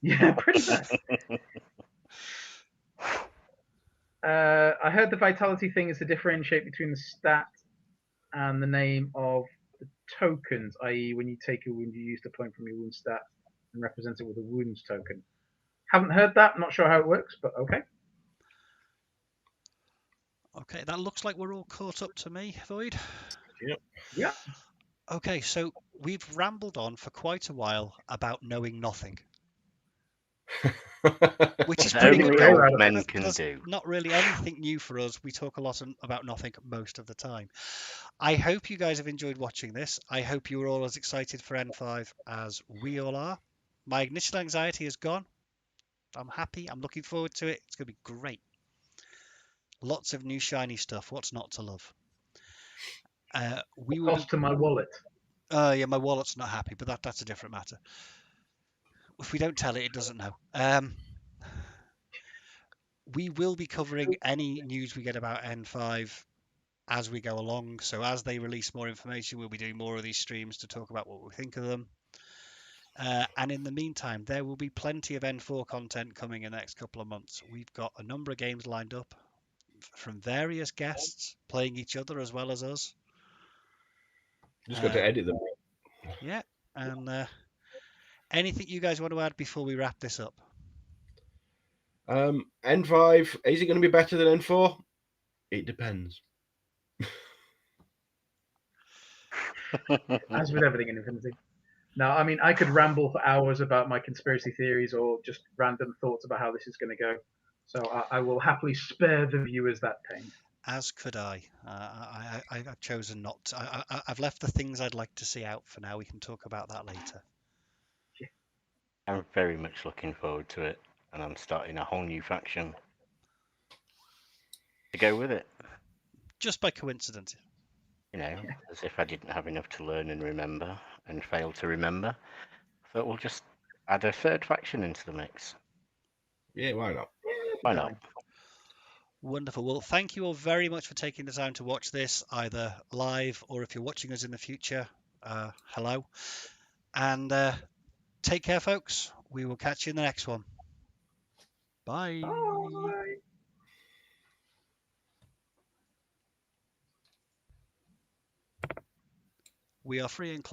Yeah, pretty much. I heard the vitality thing is to differentiate between the stat and the name of the tokens, i.e. when you take a wound, you use the point from your wound stat and represent it with a wounds token. Haven't heard that, not sure how it works, but okay. Okay, that looks like we're all caught up to me, Void. Yep. Yeah. Okay, so we've rambled on for quite a while about knowing nothing. Which is pretty only good. old men can do. Not really anything new for us. We talk a lot about nothing most of the time. I hope you guys have enjoyed watching this. I hope you are all as excited for N5 as we all are. My initial anxiety is gone. I'm happy. I'm looking forward to it. It's going to be great. Lots of new shiny stuff. What's not to love? We will Cost to my wallet. Yeah, my wallet's not happy, but that's a different matter. If we don't tell it, it doesn't know. We will be covering any news we get about N5 as we go along. So as they release more information, we'll be doing more of these streams to talk about what we think of them. And in the meantime, there will be plenty of N4 content coming in the next couple of months. We've got a number of games lined up from various guests playing each other as well as us. Just got to edit them. Yeah, and anything you guys want to add before we wrap this up? N5, is it going to be better than N4? It depends. As with everything in Infinity. Now, I mean, I could ramble for hours about my conspiracy theories or just random thoughts about how this is going to go. So I will happily spare the viewers that pain. As could I. I've chosen not to. I've left the things I'd like to see out for now. We can talk about that later. I'm very much looking forward to it, and I'm starting a whole new faction to go with it. Just by coincidence. You know, as if I didn't have enough to learn and remember, and fail to remember. So we'll just add a third faction into the mix. Yeah, why not? Why not? Wonderful. Well, thank you all very much for taking the time to watch this, either live or if you're watching us in the future, hello. And take care, folks. We will catch you in the next one. Bye. Bye. We are free and clear.